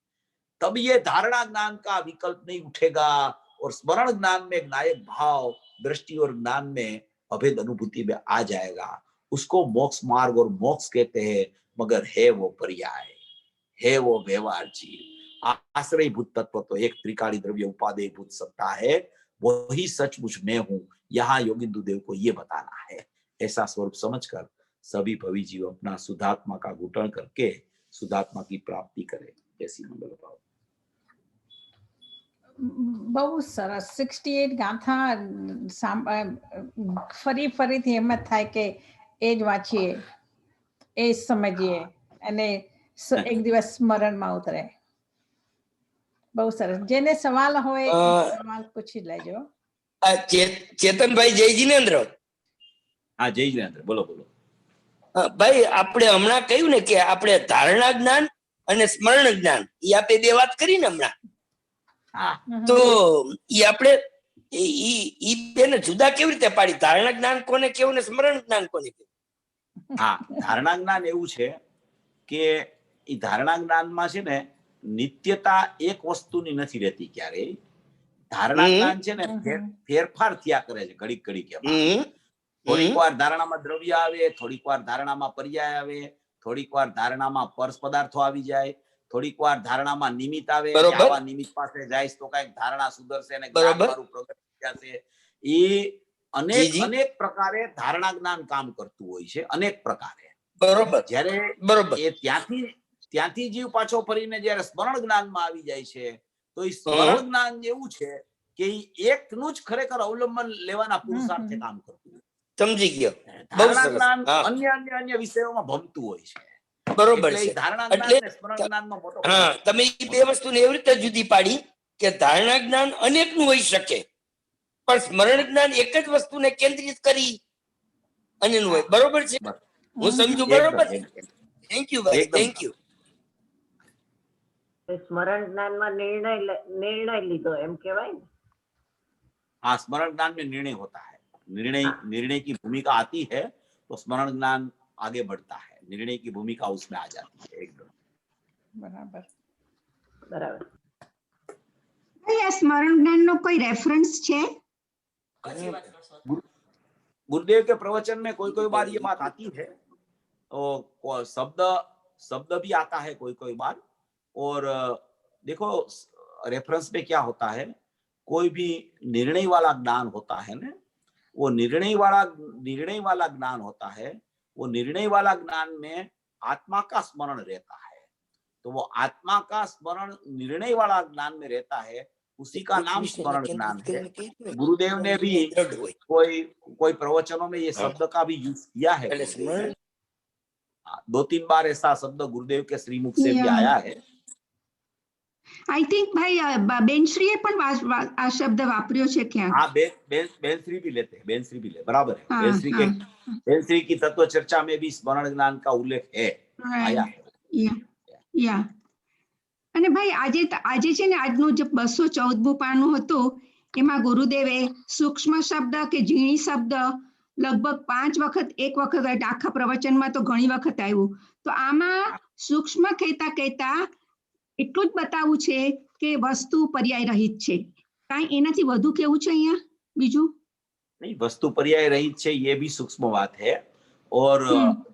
तब ये धारणा ज्ञान का विकल्प नहीं उठेगा, और स्मरण ज्ञान में नायक भाव, दृष्टि और ज्ञान में अभेद अनुभूति में आ जाएगा, उसको मोक्ष मार्ग और मोक्ष कहते हैं। मगर है वो पर्याय, है वो व्यवहार जीव। आश्रयभूत तत्व तो एक त्रिकाली द्रव्य उपादेयभूत सत्ता है, वही सचमुच मैं हूं। यहाँ योगिंदु देव को ये बताना है। ऐसा स्वरूप समझकर सभी भवी जीव अपना शुद्धात्मा का घुटन करके शुद्धात्मा की प्राप्ति करे। ऐसी मंगल भाव। બહુ સરસ 68 ગાથા ફરી ફરીથી એમ જ થાય કે એ જ વાંચીએ, એ જ સમજીએ અને એક દિવસ સ્મરણમાં ઉતરે. બહુ સરસ. જેને સવાલ હોય સવાલ પૂછી લેજો. ચેતનભાઈ, જય જીનેન્દ્ર. હા, જય જીનેન્દ્ર, બોલો બોલો. ભાઈ, આપણે હમણાં કહ્યું ને કે આપણે ધારણા જ્ઞાન અને સ્મરણ જ્ઞાન, એ આપણે બે વાત કરી ને હમણાં. તો ઈ આપણે ઈ બેને જુદા કેવી રીતે પાડી? ધારણા જ્ઞાન કોને કેવું ને સ્મરણ જ્ઞાન કોને કેવું? હા, ધારણા જ્ઞાન એવું છે કે ઈ ધારણા જ્ઞાનમાં છે ને નિત્યતા એક વસ્તુની નથી રહેતી ક્યારેય. ધારણા જ્ઞાન છે ને ફેરફાર થયા કરે છે ઘડીક ઘડીક. થોડીક વાર ધારણામાં દ્રવ્ય આવે, થોડીક વાર ધારણામાં પર્યાય આવે, થોડીક વાર ધારણામાં સ્પર્શ પદાર્થો આવી જાય, થોડીક વાર ધારણામાં નિમિત્ત આવે, આવા નિમિત્ત પાસે જાય તો કઈક ધારણા સુધરશે અને જ્ઞાનવાળું પ્રગટ થશે. એ અનેક અનેક પ્રકારે ધારણા જ્ઞાન કામ કરતું હોય છે, અનેક પ્રકારે. બરોબર. જ્યારે એ ત્યાંથી જીવ પાછો ફરીને જ્યારે સ્મરણ જ્ઞાનમાં આવી જાય છે તો એ સ્મરણ જ્ઞાન એવું છે કે એકનું જ ખરેખર અવલંબન લેવાના પુરુષાર્થે કામ કરતું હોય. સમજી ગયો. ધારણા જ્ઞાન અન્ય વિષયોમાં ભમતું હોય છે. બરોબર છે. તમે એ બે વસ્તુને એવી રીતે જુદી પાડી કે ધારણા જ્ઞાન અનેકનું હોઈ શકે, પણ સ્મરણ જ્ઞાન એક જ વસ્તુને કેન્દ્રિત કરી અન્યનું હોય. બરોબર છે? હું સમજુ? બરોબર. થેન્ક યુ ભાઈ, થેન્ક યુ. સ્મરણ જ્ઞાનમાં નિર્ણય લીધો એમ કહેવાય ને? हाँ, स्मरण ज्ञान में निर्णय होता है। निर्णय की भूमिका आती है तो स्मरण ज्ञान आगे बढ़ता है। निर्णय की भूमिका उसमें आ जाती है एकदम। બરાબર બરાબર. આ સ્મરણ જ્ઞાનનો કોઈ રેફરન્સ છે? गुरुदेव के प्रवचन में कोई कोई बार ये बात आती है, और शब्द भी आता है कोई कोई बार। और देखो रेफरेंस में क्या होता है, कोई भी निर्णय वाला ज्ञान होता है ना, वो निर्णय वाला ज्ञान होता है। वो निर्णय वाला ज्ञान में आत्मा का स्मरण रहता है, तो वो आत्मा का स्मरण निर्णय वाला ज्ञान में रहता है, उसी का नाम स्मरण ज्ञान है। गुरुदेव ने भी कोई प्रवचनों में ये शब्द का भी यूज किया है। 2-3 बार ऐसा शब्द गुरुदेव के श्रीमुख से भी आया है। आई थिंक भाई बेनश्रीए पण आ शब्द वापर्यो छे क्या? हाँ, बेनश्री भी लेते हैं, बेनश्री भी ले, बराबर है। बेनश्री की तत्व चर्चा में भी स्मरण ज्ञान का उल्लेख है, आया है। या અને ભાઈ આજે છે ને આજનું જે 214મું પાનું હતું એમાં ગુરુદેવે સૂક્ષ્મ શબ્દ કે ઝીણી શબ્દ લગભગ 5 વખત એક વખત આખા પ્રવચનમાં તો ઘણી વખત આવ્યું. તો આમાં સૂક્ષ્મ કહેતા એટલું જ બતાવું છે કે વસ્તુ પર્યાય રહિત છે. કાંઈ એનાથી વધુ કેવું છે અહીંયા બીજું? नहीं, वस्तु पर्याय रहित है, ये भी सूक्ष्म बात है। और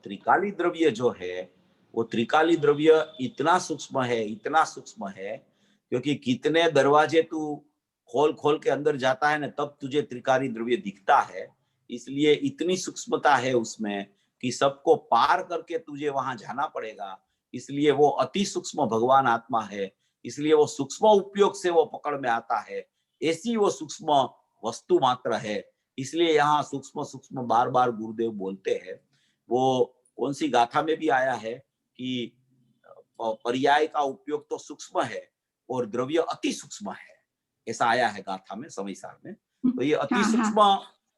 त्रिकाली द्रव्य जो है वो त्रिकाली द्रव्य इतना सूक्ष्म है क्योंकि कितने दरवाजे तू खोल के अंदर जाता है ना, तब तुझे त्रिकाली द्रव्य दिखता है। इसलिए इतनी सूक्ष्मता है उसमें कि सबको पार करके तुझे वहां जाना पड़ेगा। इसलिए वो अति सूक्ष्म भगवान आत्मा है, इसलिए वो सूक्ष्म उपयोग से वो पकड़ में आता है। ऐसी वो सूक्ष्म वस्तु मात्र है, इसलिए यहाँ सूक्ष्म बार बार गुरुदेव बोलते हैं। वो कौन सी गाथा में भी आया है कि पर्याय का उपयोग तो सूक्ष्म है और द्रव्य अति सूक्ष्म है, ऐसा आया है गाथा में, समयसार में। तो ये अति सूक्ष्म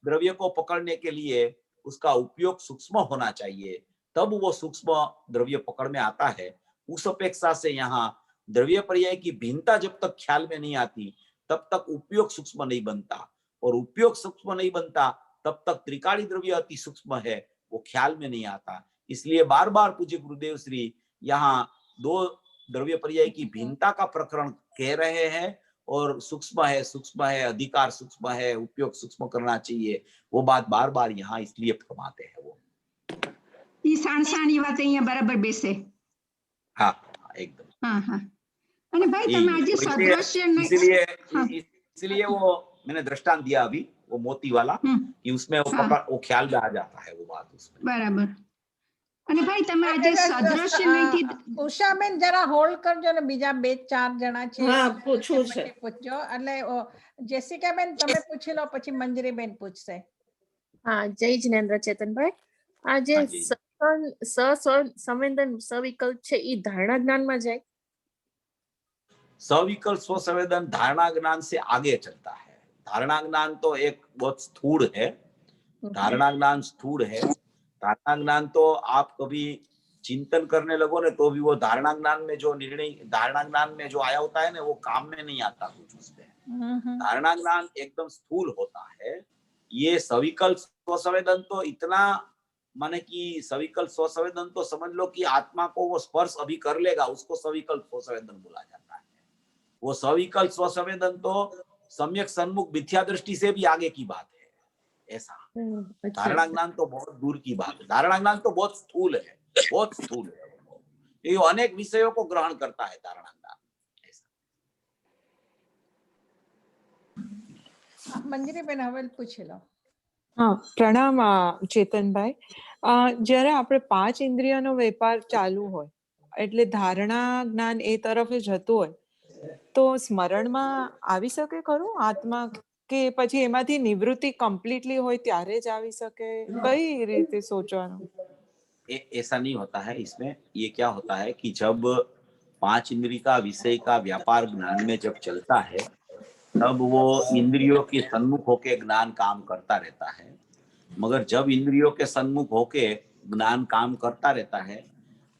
द्रव्य को पकड़ने के लिए उसका उपयोग सूक्ष्म होना चाहिए, तब वो सूक्ष्म द्रव्य पकड़ में आता है। उस अपेक्षा से यहाँ द्रव्य पर्याय की भिन्नता जब तक ख्याल में नहीं आती तब तक उपयोग सूक्ष्म नहीं बनता, और उपयोग सूक्ष्म नहीं बनता तब तक त्रिकाली द्रव्य अति सूक्ष्म है, वो ख्याल में नहीं आता। इसलिए बार बार पूज्य गुरुदेव श्री यहाँ 2 द्रव्य पर्याय की भिन्नता का प्रकरण कह रहे हैं और सूक्ष्म है, अधिकार सूक्ष्म है, उपयोग सूक्ष्म करना चाहिए, वो बात बार बार यहाँ इसलिए फरमाते हैं वो। ઈ સાણસાણી વાત અહીંયા બરાબર બેસે. हाँ एकदम। હા હા. અને ભાઈ તમે આજે तो સદૃશ્ય इसीलिए हाँ। इसलिए वो मैंने दृष्टांत दिया अभी, वो मोती वाला, कि उसमें वो ख्याल में आ जाता है वो बात उसमें। બરાબર. અને ભાઈ તમે આજે સદૃશ્ય નહીં કીધું. ઉષાબેન જરા હોલ્ડ કરજો ને, બીજા 2-4 જણા છે હા, પૂછવું છે. પછી પૂછજો. એટલે જેસિકાબેન તમે પૂછી લો, પછી મંજરીબેન પૂછશે. હા, જય જિનેન્દ્ર ચેતનભાઈ. આ જે हाँ जी। સંવેદન સવિકલ્પ છે એ ધારણા જ્ઞાનમાં જાય? सविकल्प स्वसंवेदन धारणा ज्ञान से आगे चलता है। धारणा ज्ञान तो एक बहुत स्थूल है, धारणा ज्ञान स्थूल है। धारणा ज्ञान तो आप कभी चिंतन करने लगो ना तो भी वो धारणा ज्ञान में जो निर्णय, धारणा ज्ञान में जो आया होता है ना, वो काम में नहीं आता कुछ उसमें। धारणा ज्ञान एकदम स्थूल होता है। ये सविकल्प स्वसंवेदन तो इतना, माने कि सविकल्प स्वसंवेदन तो समझ लो कि आत्मा को वो स्पर्श अभी कर लेगा, उसको सविकल्प स्वसंवेदन बोला जाता है। वो सविकल्प स्वसंवेदन तो सम्यक सन्मुख मिथ्या दृष्टि से भी आगे की बात है, ऐसा। धारणा ज्ञान तो बहुत दूर की बात है। धारणा ज्ञान तो बहुत स्थूल है, बहुत स्थूल है। ये अनेक विषयों को ग्रहण करता है धारणा ज्ञान, ऐसा। મંજરીબેન હવે પૂછી લો. હા, પ્રણામ ચેતનભાઈ. જ્યારે આપણે 5 ઇન્દ્રિયનો વેપાર ચાલુ હોય એટલે ધારણા જ્ઞાન એ તરફ જતું હોય તો સ્મરણમાં આવી શકે ખરું આત્મા, કે પછી એમાંથી નિવૃત્તિ કમ્પ્લીટલી હોય ત્યારે જ આવી શકે? કઈ રીતે સોચવાનું? ऐसा नहीं होता है। इसमें ये क्या होता है कि जब 5 इंद्रिय का विषय का व्यापार ज्ञान में जब चलता है, तब वो इंद्रियों के सन्मुख होके ज्ञान काम करता रहता है। मगर जब इंद्रियों के सन्मुख होके ज्ञान काम करता रहता है,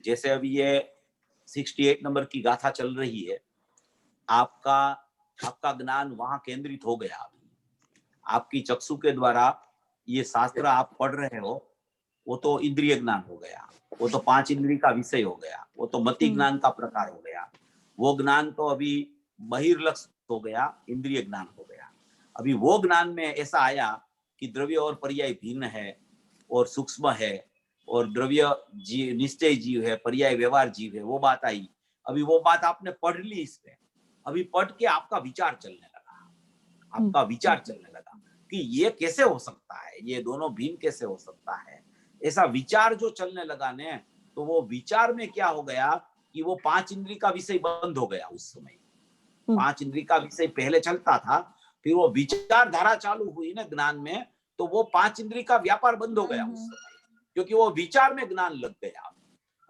जैसे अभी ये 68 नंबर की गाथा चल रही है, आपका ज्ञान वहां केंद्रित हो गया। आपकी चक्षु के द्वारा ये शास्त्र आप पढ़ रहे हो, वो तो इंद्रिय ज्ञान हो गया, वो तो 5 इंद्रिय का विषय हो गया, वो तो मति ज्ञान का प्रकार हो गया। वो ज्ञान तो अभी बहिर्लक्ष्य हो गया, इंद्रिय ज्ञान हो गया। अभी वो ज्ञान में ऐसा आया कि द्रव्य और पर्याय भिन्न है और सूक्ष्म है, और द्रव्य जीव निश्चय जीव है, पर्याय व्यवहार जीव है, वो बात आई। अभी वो बात आपने पढ़ ली इसमें, अभी पढ़ के आपका विचार चलने लगा, आपका विचार चलने लगा कि ये कैसे हो सकता है, ये दोनों भिन्न कैसे हो सकता है। ऐसा विचार जो चलने लगा ने, तो वो विचार में क्या हो गया कि वो 5 इंद्रिय का विषय बंद हो गया। उस समय 5 इंद्रिय का विषय पहले चलता था, फिर वो विचार धारा चालू हुई ना ज्ञान में, तो वो 5 इंद्रिय का व्यापार बंद हो गया उस समय, क्योंकि वो विचार में ज्ञान लग गया।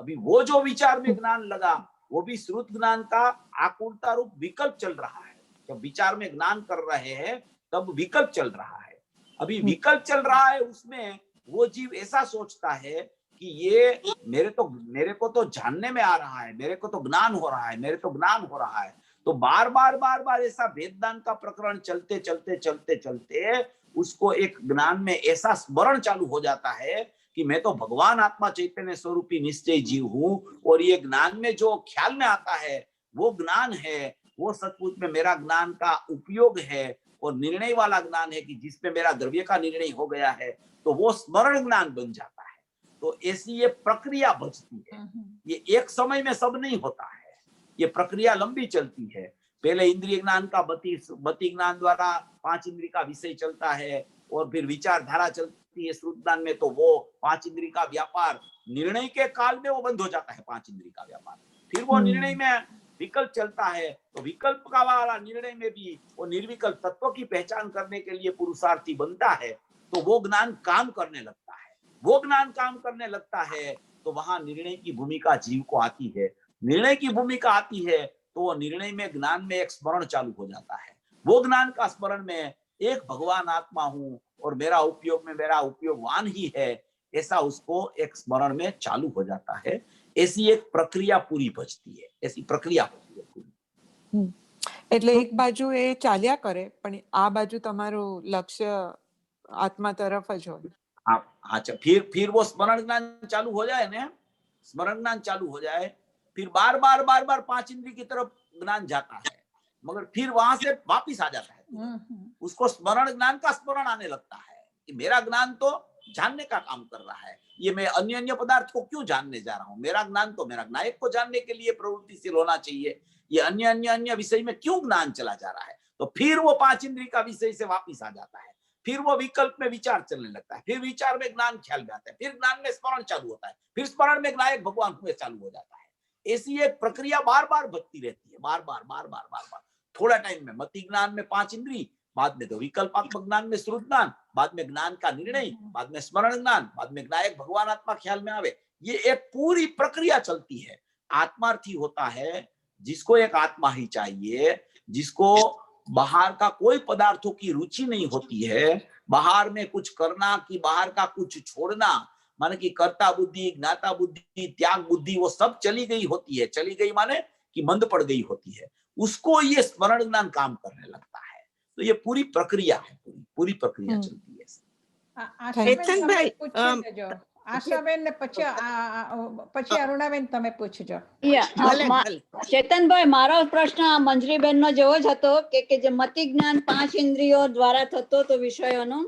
अभी वो जो विचार में ज्ञान लगा, वो भी श्रुत ज्ञान का आकुलता रूप विकल्प चल रहा है। जब विचार में ज्ञान कर रहे हैं तब विकल्प चल रहा है। अभी विकल्प चल रहा है, उसमें वो जीव ऐसा सोचता है कि ये मेरे को तो जानने में आ रहा है, मेरे को तो ज्ञान हो रहा है, मेरे तो ज्ञान हो रहा है। तो बार बार ऐसा वेदांत का प्रकरण चलते चलते चलते चलते उसको एक ज्ञान में ऐसा स्मरण चालू हो जाता है कि मैं तो भगवान आत्मा चैतन्य स्वरूपी निश्चय जीव हूं, और ये ज्ञान में जो ख्याल में आता है वो ज्ञान है, वो सचमुच में मेरा ज्ञान का उपयोग है और निर्णय वाला ज्ञान है कि जिसमें मेरा द्रव्य का निर्णय हो गया है, तो वो स्मरण ज्ञान बन जाता है। तो ऐसी ये प्रक्रिया बचती है। ये एक समय में सब नहीं होता है, ये प्रक्रिया लंबी चलती है। पहले इंद्रिय ज्ञान का मति ज्ञान द्वारा 5 इंद्रिय का विषय चलता है, और फिर विचारधारा चलती है श्रुत ज्ञान में, तो वो 5 इंद्रिय का व्यापार निर्णय के काल में वो बंद हो जाता है 5 इंद्रिय का व्यापार। फिर वो निर्णय में विकल्प चलता है, तो विकल्प का वाला निर्णय में भी वो निर्विकल्प तत्व की पहचान करने के लिए पुरुषार्थी बनता है, तो वो ज्ञान काम करने लगता है। वो ज्ञान काम करने लगता है तो वहां निर्णय की भूमिका जीव को आती है। निर्णय की भूमिका आती है तो वो निर्णय में ज्ञान में एक स्मरण चालू हो जाता है। वो ज्ञान का स्मरण में एक भगवान आत्मा हूं और मेरा उपयोग में मेरा उपयोगवान ही है, ऐसा उसको एक स्मरण में चालू हो जाता है। ऐसी एक प्रक्रिया पूरी बचती है, ऐसी प्रक्रिया होती है पूरी। એટલે એક બાજુ એ ચાલ્યા કરે પણ આ બાજુ તમારું લક્ષ્ય આત્મા તરફ જ હોય। हाँ, फिर वो स्मरण ज्ञान चालू हो जाए ना, स्मरण ज्ञान चालू हो जाए, फिर बार बार 5 इंद्रिय की तरफ ज्ञान जाता है। मगर फिर वहां से वापिस आ जाता है, उसको स्मरण ज्ञान का स्मरण आने लगता है कि मेरा ज्ञान तो जानने का काम कर रहा है, ये मैं अन्य अन्य पदार्थ को क्यों जानने जा रहा हूँ, मेरा ज्ञान तो मेरा नायक को जानने के लिए प्रवृत्तिशील होना चाहिए, ये अन्य अन्य अन्य विषय में क्यों ज्ञान चला जा रहा है। तो फिर वो 5 इंद्रिय का विषय से वापिस आ जाता है, फिर वो विकल्प में विचार चलने लगता है, फिर विचार में ज्ञान ख्याल में आता है, फिर ज्ञान में स्मरण चालू होता है, फिर स्मरण में नायक भगवान हुए चालू हो जाता है। ऐसी एक प्रक्रिया बार बार बदती रहती है, बार बार बार बार बार बार। थोड़ा टाइम में मति ज्ञान में 5 इंद्रिय, बाद में तो विकल्पात्मक ज्ञान में श्रुत ज्ञान, बाद में ज्ञान का निर्णय, बाद में स्मरण ज्ञान, बाद में नायक भगवान आत्मा ख्याल में आवे। ये एक पूरी प्रक्रिया चलती है। आत्मार्थी होता है जिसको एक आत्मा ही चाहिए, जिसको बाहर का कोई पदार्थों की रुचि नहीं होती है, बाहर में कुछ करना कि बाहर का कुछ छोड़ना, माने कि कर्ता बुद्धि, ज्ञाता बुद्धि, त्याग बुद्धि वो सब चली गई होती है। चली गई माने कि मंद पड़ गई होती है, उसको ये स्मरण ज्ञान काम करने लगता है। तो ये पूरी प्रक्रिया है, पूरी प्रक्रिया चलती है। चेतनभाई, आशाबेन ने પછી અરુણાબેન તમે પૂછજો। ચેતનભાઈ, મારો પ્રશ્ન મંજરીબેન નો જેવો જ હતો કે જે મતિ જ્ઞાન 5 ઇન્દ્રિયો દ્વારા થતો તો વિષયોનું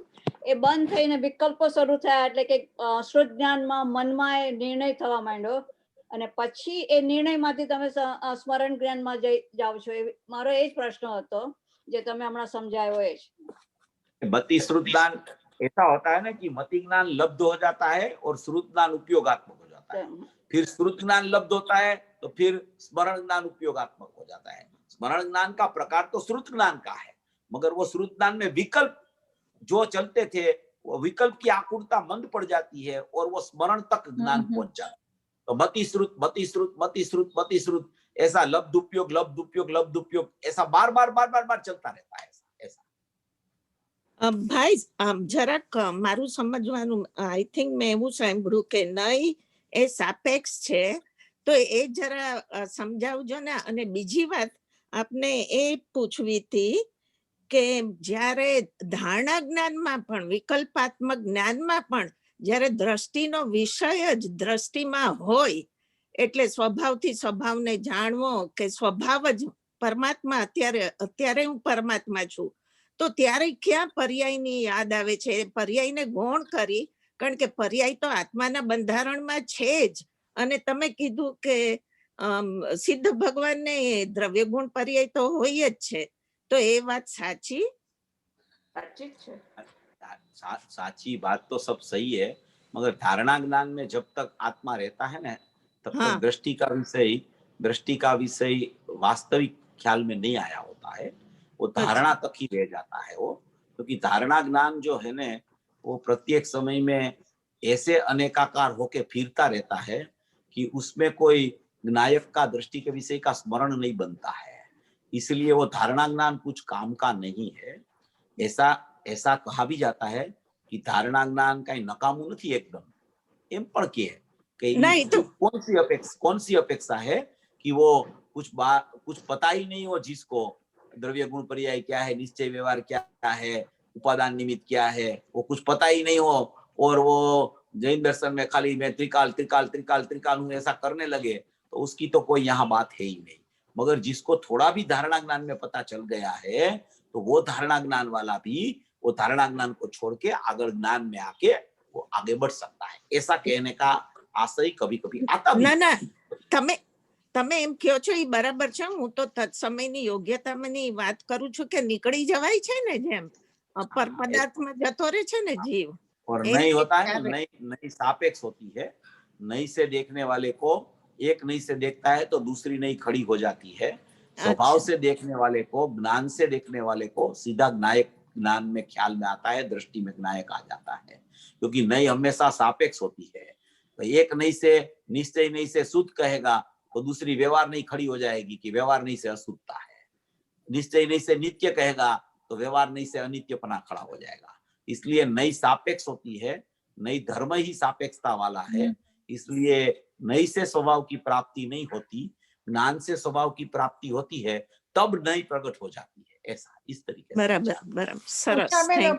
એ બંધ થઈને વિકલ્પો શરૂ થયા, એટલે કે શ્રુત જ્ઞાનમાં મનમાં એ નિર્ણય થવા માંડ્યો અને પછી એ નિર્ણયમાંથી તમે સ્મરણ જ્ઞાનમાં જાઓ છો। મારો એ જ પ્રશ્ન હતો જે તમે હમણાં સમજાયો એ જ। मति श्रुत ज्ञान ऐसा होता है ना कि मति ज्ञान लब्ध हो जाता है और श्रुत ज्ञान उपयोगात्मक हो जाता है, फिर श्रुत ज्ञान लब्ध होता है तो फिर स्मरण ज्ञान उपयोगात्मक हो जाता है। स्मरण ज्ञान का प्रकार तो श्रुत ज्ञान का है, मगर वो श्रुत ज्ञान में विकल्प जो चलते थे वो विकल्प की आकुलता मंद पड़ जाती है और वो स्मरण तक ज्ञान पहुंच जाता है। तो मति श्रुत मति श्रुत मति श्रुत मति श्रुत ऐसा लब्ध उपयोग लब्ध उपयोग लब्ध उपयोग ऐसा बार बार बार बार बार चलता रहता है। ભાઈ જરાક મારું સમજવાનું, આઈ થિંક મેં એવું સાંભળ્યું કે નહીં એ સાપેક્ષ છે, તો એ જરા સમજાવજો ને। અને બીજી વાત આપને એ પૂછવી હતી કે જ્યારે ધારણા જ્ઞાનમાં પણ વિકલ્પાત્મક જ્ઞાનમાં પણ જ્યારે દ્રષ્ટિનો વિષય જ દ્રષ્ટિમાં હોય, એટલે સ્વભાવથી સ્વભાવને જાણવો કે સ્વભાવ જ પરમાત્મા, અત્યારે હું પરમાત્મા છું, તો ત્યારે ક્યાં પર્યાયની યાદ આવે છે? પર્યાયને ગૌણ કરી, કારણ કે પર્યાય તો આત્માના બંધારણમાં છે જ। અને તમે કીધું કે સિદ્ધ ભગવાનને દ્રવ્ય ગુણ પર્યાય તો હોય જ છે, તો એ વાત સાચી છે? साची बात तो सब सही है, मगर धारणा ज्ञान में जब तक आत्मा रहता है ना, तब तक दृष्टि का विषय वास्तविक ख्याल में नहीं आया होता है, वो धारणा तक ही रह जाता है वो। क्योंकि धारणा ज्ञान जो है ना, वो प्रत्येक समय में ऐसे अनेकाकार होके फिरता रहता है कि उसमें कोई नायक का दृष्टि के विषय का स्मरण नहीं बनता है, इसलिए वो धारणा ज्ञान कुछ काम का नहीं है। ऐसा कहा भी जाता है कि धारणा ज्ञान कहीं नकामू नहीं एकदम, एम पण के नहीं तो कौन सी अपेक्षा है कि वो कुछ पता ही नहीं हो, जिसको द्रव्य गुण पर्याय क्या है, निश्चय व्यवहार क्या है, उपादान निमित्त क्या है, वो कुछ पता ही नहीं हो और वो जैन दर्शन में खाली मैं त्रिकाल त्रिकाल त्रिकाल त्रिकाल हूं ऐसा करने लगे, तो उसकी तो कोई यहाँ बात है ही नहीं। मगर जिसको थोड़ा भी धारणा ज्ञान में पता चल गया है, तो वो धारणा ज्ञान वाला भी वो धारणा ज्ञान को छोड़ के अगर ज्ञान में आके वो आगे बढ़ सकता है। ऐसा कहने का आशय कभी कभी आता भी ना તમે એમ કહો છો એ બરાબર છે, હું તો તત્સમયની યોગ્યતાની વાત કરું છું કે નીકળી જવાય છે ને, જેમ અપર પદાર્થમાં જતો રહે છે ને जीव, और नहीं होता है, नई सापेक्ष होती है। नई से देखने वाले को एक नई से देखता है तो दूसरी नई खड़ी हो जाती है। स्वभाव से देखने वाले को, ज्ञान से देखने वाले को सीधा नायक ज्ञान में ख्याल में आता है, दृष्टि में नायक आ जाता है, क्योंकि नई हमेशा सापेक्ष होती है। तो एक नई से निश्चय नई से शुद्ध कहेगा तो दूसरी व्यवहार नहीं खड़ी हो जाएगी कि व्यवहार नहीं से अशुद्धता है। निश्चय नहीं से नित्य कहेगा तो व्यवहार नहीं से अनित्यपना खड़ा हो जाएगा। इसलिए नई सापेक्ष होती है, नई धर्म ही सापेक्षता वाला है, इसलिए नई से स्वभाव की प्राप्ति नहीं होती, ज्ञान से स्वभाव की प्राप्ति होती है, तब नई प्रकट हो जाती है। ऐसा इस तरीके से। बराबर सरस।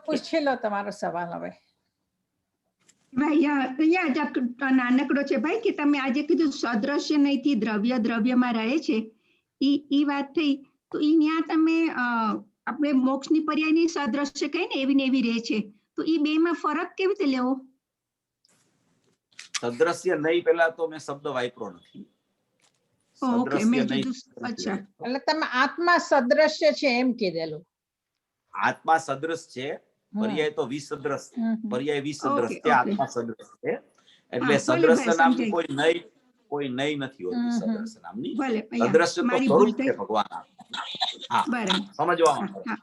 पूछ लो તમારો સવાલ હવે। ભાઈ નાનકડો છે ભાઈ કે તમે આજે કીધું સદ્રશ્ય નહીંથી દ્રવ્યમાં રહે છે, ઈ વાત થઈ, તો ઈ ન્યા તમે આપણે મોક્ષની પર્યાયની સદ્રશ્ય કહે ને એવી રહે છે, તો ઈ બેમાં ફરક કેવી રીતે લેવો? સદ્રશ્ય નહીં, પેલા તો મેં શબ્દ વાપરો નથી. ઓકે, સદ્રશ્ય મેં નહીં. કીધું અચ્છા. એટલે તમે આત્મા સદ્રશ્ય છે એમ કીધેલું. આત્મા સદ્રશ છે, પર્યાય તો વિસદ્રશ, પર્યાય વિસદ્રશ છે, આત્મા સદ્રશ છે. એટલે સદ્રશ્ય નામની કોઈ નહીં નથી હોતી. સદ્રશ્ય નામની સદ્રશ્ય તો સ્વરૂપ છે ભગવાન. હા, સમજવામાં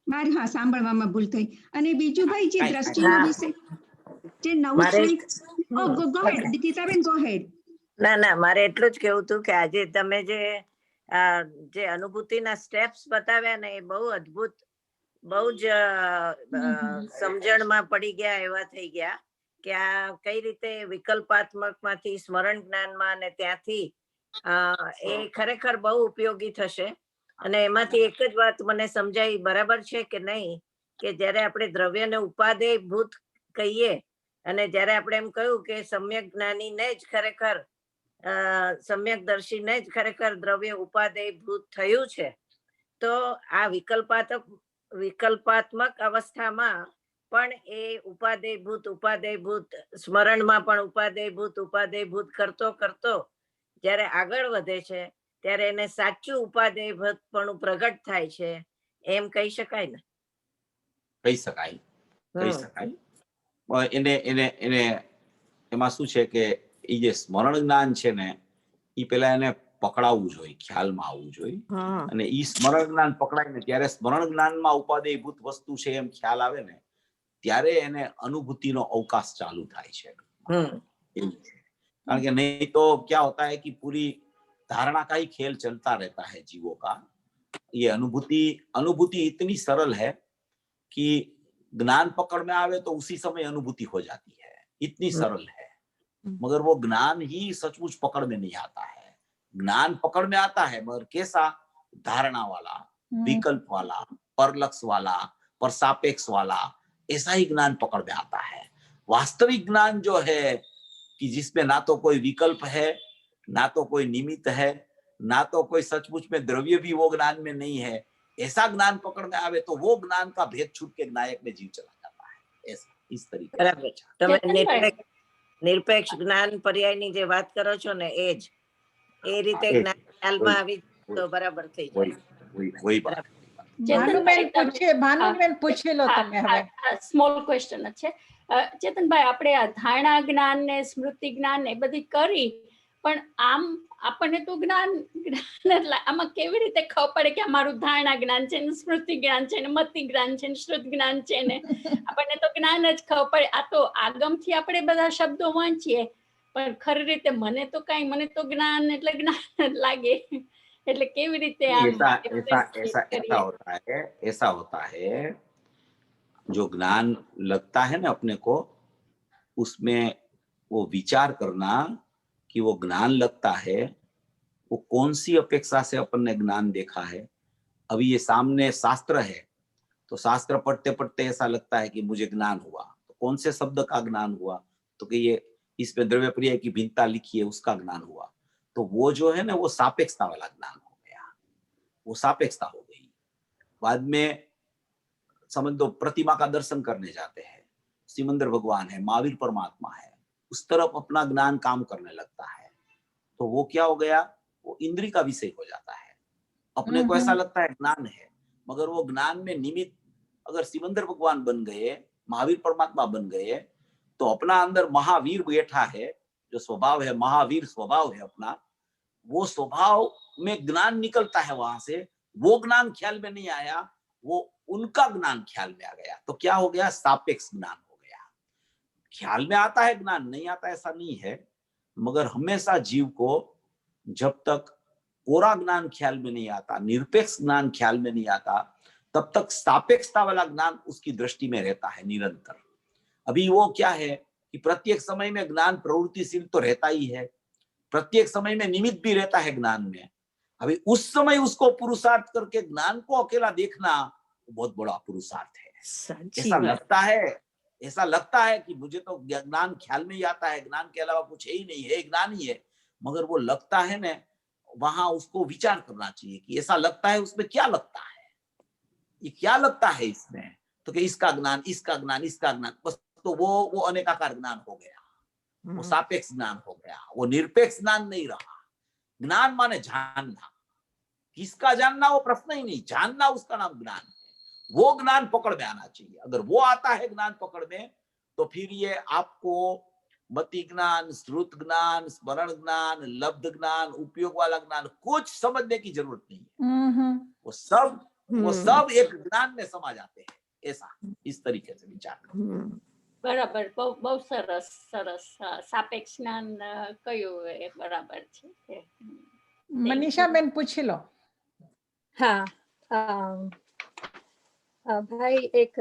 મારી હા સાંભળવામાં ભૂલ થઈ. અને બીજું ભાઈ જે દ્રષ્ટિનો વિષય જે નવું શ્લોક ગો હેડ દીકિતાબેન, ગો હેડ. ના, મારે એટલું જ કેવું હતું કે આજે તમે જે અનુભૂતિના સ્ટેપ્સ બતાવ્યા ને એ બહુ અદ્ભુત, બહુ જ સમજણમાં પડી ગયા એવા થઈ ગયા કે આ કઈ રીતે વિકલ્પાત્મક માંથી સ્મરણ જ્ઞાનમાં અને ત્યાંથી એ ખરેખર બહુ ઉપયોગી થશે. અને એમાંથી એક જ વાત મને સમજાઈ, બરાબર છે કે નહીં, કે જયારે આપણે દ્રવ્યને ઉપાદેય ભૂત કહીએ અને જયારે આપણે એમ કહ્યું કે સમ્યક જ્ઞાનીને જ ખરેખર સમ્યકદર્શીને જ ખરેખર દ્રવ્ય ઉપાદેય ભૂત થયું છે, તો આ વિકલ્પાત્મક અવસ્થામાં પણ એ ઉપાદેય ભૂત સ્મરણમાં પણ ઉપાદેય ભૂત કરતો જયારે આગળ વધે છે ત્યારે એને સાચું ઉપાદેય ભૂત પણ પ્રગટ થાય છે, એમ કહી શકાય ને? કહી શકાય. એને એમાં શું છે કે એ જે સ્મરણ જ્ઞાન છે ને એ પેલા એને પકડાવવું જોઈએ, ખ્યાલમાં આવવું જોઈએ. અને ઈ સ્મરણ જ્ઞાન પકડાય ને ત્યારે સ્મરણ જ્ઞાનમાં ઉપાદેયભૂત વસ્તુ છે એમ ખ્યાલ આવે ને ત્યારે એને અનુભૂતિનો અવકાશ ચાલુ થાય છે. એવું છે. કારણ કે નહીં તો क्या होता है कि पूरी धारणा का ही खेल चलता रहता है जीवों का. ये अनुभूति इतनी सरल है कि ज्ञान पकड़ में आवे तो उसी समय अनुभूति हो जाती है, इतनी सरल है. मगर वो ज्ञान ही सचमुच पकड़ में नहीं आता है. ज्ञान पकड़ में आता है मगर कैसा? धारणा वाला, विकल्प वाला, परलक्ष वाला, पर सापेक्ष वाला, ऐसा ही ज्ञान पकड़ में आता है. वास्तविक ज्ञान जो है कि जिसमें ना तो कोई विकल्प है, ना तो कोई निमित्त है, ना तो कोई सचमुच में द्रव्य भी वो ज्ञान में नहीं है, ऐसा ज्ञान पकड़ में आवे तो वो ज्ञान का भेद छूट के नायक में जीव चला जाता है. ऐसा इस तरीके से નિરપેક્ષ જ્ઞાન પર્યાયની જે વાત કરો છો ને એ રીતે જ્ઞાન ખ્યાલમાં આવી તો બરાબર થઈ જાય. ભાનુબેન પૂછી લો તમે હવે. સ્મોલ ક્વેશ્ચન છે ચેતનભાઈ, આપણે આ ધારણા જ્ઞાન ને સ્મૃતિ જ્ઞાન એ બધી કરી, પણ આમ આપણને તો જ્ઞાન આમાં કેવી રીતે ખબર પડે કે અમારું ધારણા જ્ઞાન છે ને સ્મૃતિ જ્ઞાન છે ને મતિ જ્ઞાન છે ને શ્રુત જ્ઞાન છે ને? આપણને તો જ્ઞાન જ ખબર પડે. આ તો આગમથી આપણે બધા શબ્દો વાંચીએ, પણ ખરી રીતે મને તો જ્ઞાન એટલે જ્ઞાન જ લાગે. એટલે કેવી રીતે ऐसा होता है जो ज्ञान लगता है ना अपने को, उसमें वो विचार करना कि वो ज्ञान लगता है, वो कौन सी अपेक्षा से अपन ने ज्ञान देखा है. अभी ये सामने शास्त्र है तो शास्त्र पढ़ते पढ़ते ऐसा लगता है कि मुझे ज्ञान हुआ. तो कौन से शब्द का ज्ञान हुआ? तो कि ये इसमें द्रव्य पर्याय की भिन्नता लिखी है, उसका ज्ञान हुआ. तो वो जो है ना वो सापेक्षता वाला ज्ञान हो गया, वो सापेक्षता हो गई. बाद में समझ दो प्रतिमा का दर्शन करने जाते हैं, सिमंदर भगवान है, महावीर परमात्मा है, उस तरफ अपना ज्ञान काम करने लगता है. तो वो क्या हो गया? वो इंद्री का विषय हो जाता है. अपने को ऐसा लगता है ज्ञान है, मगर वो ज्ञान में निमित्त अगर सिमंदर भगवान बन गए, महावीर परमात्मा बन गए, तो अपना अंदर महावीर बैठा है, जो स्वभाव है महावीर स्वभाव है अपना, वो स्वभाव में ज्ञान निकलता है. वहां से वो ज्ञान ख्याल में नहीं आया, वो उनका ज्ञान ख्याल में आ गया. तो क्या हो गया? सापेक्ष ज्ञान हो गया. ख्याल में आता है ज्ञान, नहीं आता ऐसा नहीं है, मगर हमेशा जीव को जब तक कोरा ज्ञान ख्याल में नहीं आता, निरपेक्ष ज्ञान ख्याल में नहीं आता, तब तक सापेक्षता वाला ज्ञान उसकी दृष्टि में रहता है निरंतर. अभी वो क्या है कि प्रत्येक समय में ज्ञान प्रवृत्तिशील तो रहता ही है, प्रत्येक समय में निमित्त भी रहता है ज्ञान में. अभी उस समय उसको पुरुषार्थ करके ज्ञान को अकेला देखना बहुत बड़ा पुरुषार्थ है. ऐसा लगता है कि मुझे तो ज्ञान ख्याल में ही आता है, ज्ञान के अलावा कुछ है ही नहीं है, ज्ञान ही है. मगर वो लगता है ना, वहां उसको विचार करना चाहिए कि ऐसा लगता है, उसमें क्या लगता है, ये क्या लगता है इसमें, तो कि इसका ज्ञान, इसका ज्ञान, इसका ज्ञान, बस तो वो अनेकाकार ज्ञान हो गया, वो सापेक्ष ज्ञान हो गया, वो निरपेक्ष ज्ञान नहीं रहा। ज्ञान माने जानना, किसका जानना वो प्रश्न ही नहीं, जानना उसका नाम ज्ञान है। वो ज्ञान पकड़ में आना चाहिए। अगर वो आता है ज्ञान पकड़ में, तो फिर ये आपको मति ज्ञान, श्रुत ज्ञान, स्मरण ज्ञान, लब्ध ज्ञान, उपयोग वाला ज्ञान कुछ समझने की जरूरत नहीं है। वो सब एक ज्ञान में समा जाते हैं। ऐसा इस तरीके से विचार करो। બરાબર, બહુ સરસ સરસ. સાપેક્ષ જ્ઞાન કયું એ બરાબર છે. મનીષા બેન પૂછી લો. હા, ભાઈ એક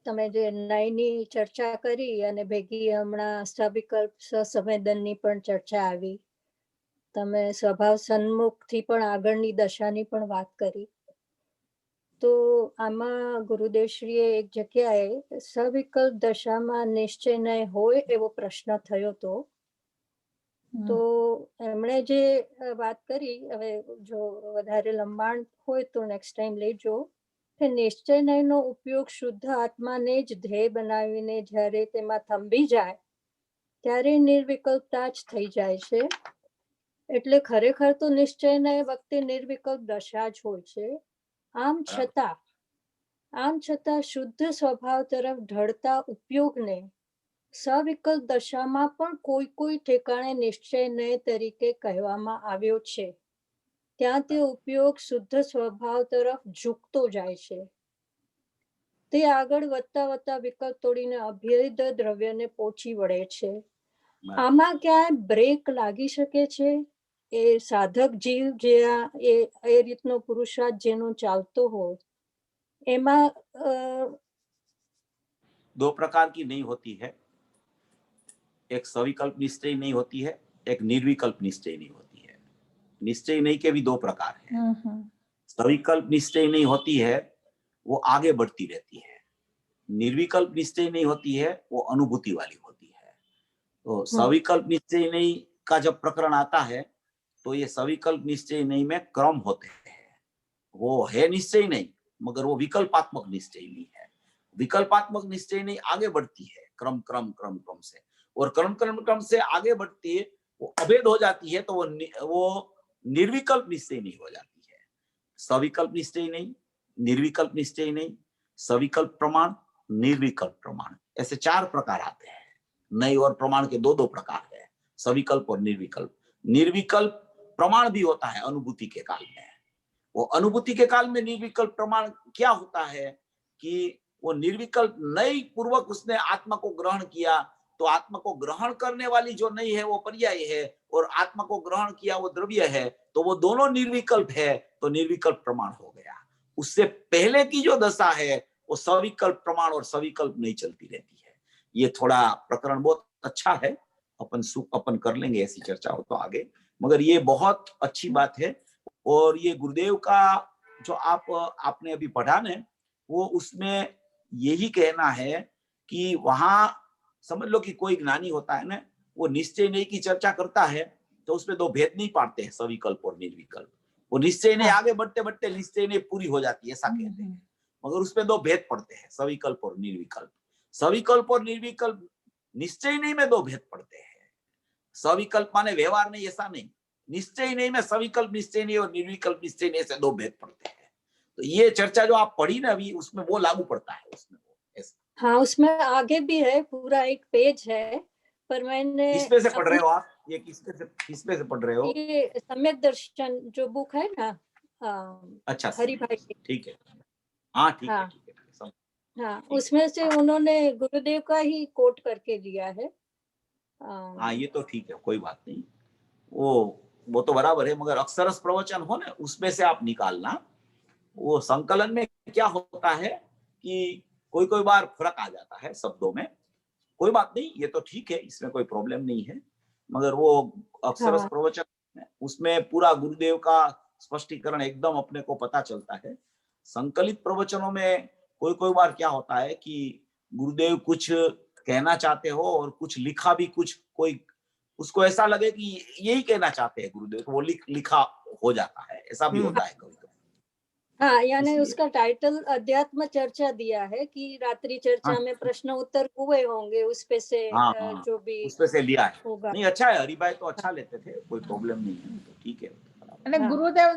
તમે જે ન્યાયની ચર્ચા કરી અને ભેગી હમણાં સવિકલ્પ સસંવેદનની પણ ચર્ચા આવી. તમે સ્વભાવ સન્મુખથી પણ આગળની દશાની પણ વાત કરી. તો આમાં ગુરુદેવશ્રીએ એક જગ્યાએ સવિકલ્પ દશામાં નિશ્ચય નહીં હોય એવો પ્રશ્ન થયો હતો. તો એમણે જે વાત કરી, હવે જો વધારે લંબાણ હોય તો નેક્સ્ટ ટાઈમ લેજો, કે નિશ્ચય નયનો ઉપયોગ શુદ્ધ આત્માને જ ધ્યેય બનાવીને જ્યારે તેમાં થંભી જાય ત્યારે નિર્વિકલ્પતા જ થઈ જાય છે. એટલે ખરેખર તો નિશ્ચય નય વખતે નિર્વિકલ્પ દશા જ હોય છે. આમ છતાં શુદ્ધ સ્વભાવ તરફ ઢળતા ઉપયોગને સવિકલ્પ દશામાં પણ કોઈ ઠેકાણે નિશ્ચય નય તરીકે કહેવામાં આવ્યો છે. ત્યાં તે ઉપયોગ શુદ્ધ સ્વભાવ તરફ ઝૂકતો જાય છે. તે આગળ વધતા વિકલ્પ તોડીને અભેદ દ્રવ્યને પહોંચી વળે છે. આમાં ક્યાંય બ્રેક લાગી શકે છે? એ સાધક જીવ જે એ રીતનો પુરુષાર્થ જેનો ચાલતો હોય એમાં दो प्रकार की नहीं होती है। एक सविकल्प निश्चय नहीं होती है, एक निर्विकल्प निश्चय नहीं होती है। निश्चय नहीं के भी दो प्रकार है। सविकल्प निश्चय नहीं होती है, वो आगे बढ़ती रहती है। निर्विकल्प निश्चय नहीं होती है, वो अनुभूति वाली होती है। तो सविकल्प निश्चय नहीं का जब प्रकरण आता है तो ये सविकल्प निश्चय नहीं में क्रम होते हैं। वो है निश्चय नहीं, मगर वो विकल्पात्मक निश्चय नहीं है। विकल्पात्मक निश्चय नहीं आगे बढ़ती है क्रम क्रम क्रम क्रम से, और क्रम क्रम क्रम से आगे बढ़ती है, वो अभेद हो जाती है, तो वो निर्विकल्प निश्चय नहीं हो जाती है। सविकल्प निश्चय नहीं, निर्विकल्प निश्चय नहीं, सविकल्प प्रमाण, निर्विकल्प प्रमाण, ऐसे चार प्रकार आते हैं। नई और प्रमाण के दो प्रकार है, सविकल्प और निर्विकल्प। निर्विकल्प प्रमाण भी होता है अनुभूति के काल में। वो अनुभूति के काल में निर्विकल्प प्रमाण क्या होता है कि वो निर्विकल्प नई पूर्वक उसने आत्मा को ग्रहण किया, तो आत्मा को ग्रहण करने वाली जो नहीं है वो पर्याय है, और आत्मा को ग्रहण किया वो द्रव्य है, तो वो दोनों निर्विकल्प है, तो निर्विकल्प प्रमाण हो गया। उससे पहले की जो दशा है वो सविकल्प प्रमाण और सविकल्प नहीं चलती रहती है। ये थोड़ा प्रकरण बहुत अच्छा है, अपन कर लेंगे ऐसी चर्चा हो तो आगे, मगर ये बहुत अच्छी बात है। और ये गुरुदेव का जो आपने अभी पढ़ा ने, वो उसमें यही कहना है कि वहां समझ लो कि कोई ज्ञानी होता है ना, वो निश्चय नहीं की चर्चा करता है, तो उसमें दो भेद नहीं पाड़ते हैं, सविकल्प और निर्विकल्प। वो निश्चय नहीं आगे बढ़ते बढ़ते निश्चय नहीं पूरी हो जाती है, ऐसा कहते हैं, मगर उसमें दो भेद पड़ते हैं, सविकल्प और निर्विकल्प। सविकल्प और निर्विकल्प निश्चय नहीं में दो भेद पड़ते हैं। सविकल्प माने व्यवहार नहीं, ऐसा नहीं। निश्चय नहीं में सविकल्प निश्चय नहीं और निर्विकल्प निश्चय नहीं, ऐसे दो भेद पड़ते हैं। तो ये चर्चा जो आप पढ़ी ना अभी, उसमें वो लागू पड़ता है उसमें वो ऐसा। हाँ, उसमें आगे भी है, पूरा एक पेज है, पर मैंने किसपे से पढ़ रहे हो आप? ये किसपे से पढ़ रहे हो? ये सम्यक दर्शन जो बुक है ना, अच्छा, हरि भाई की। ठीक है, हाँ ठीक हाँ, है, ठीक है। हाँ, उसमें से उन्होंने गुरुदेव का ही कोट करके दिया है। हाँ, ये तो ठीक है, कोई बात नहीं, वो तो बराबर है, मगर अक्षरस प्रवचन हो ना, उसमें से आप निकालना। वो संकलन में क्या होता है कि कोई बार फर्क आ जाता है शब्दों में, कोई बात नहीं, ये तो ठीक है, इसमें कोई प्रॉब्लम नहीं है, मगर वो अक्षरस प्रवचन उसमें पूरा गुरुदेव का स्पष्टीकरण एकदम अपने को पता चलता है। संकलित प्रवचनों में कोई बार क्या होता है कि गुरुदेव कुछ कहना चाहते हो और कुछ लिखा भी कुछ कोई उसको ऐसा लगे कि यही कहना चाहते हैं गुरुदेव, तो वो लिखा हो जाता है, ऐसा भी होता है कभी कभी। हाँ, यानी इसलिए उसका टाइटल अध्यात्म चर्चा दिया है कि रात्रि चर्चा हाँ में प्रश्न उत्तर हुए होंगे, उस पे से हाँ जो भी उसपे से लिया है। होगा। नहीं अच्छा है, हरिभाई तो अच्छा लेते थे, कोई प्रॉब्लम नहीं है, तो ठीक है। અને હા. ગુરુદેવ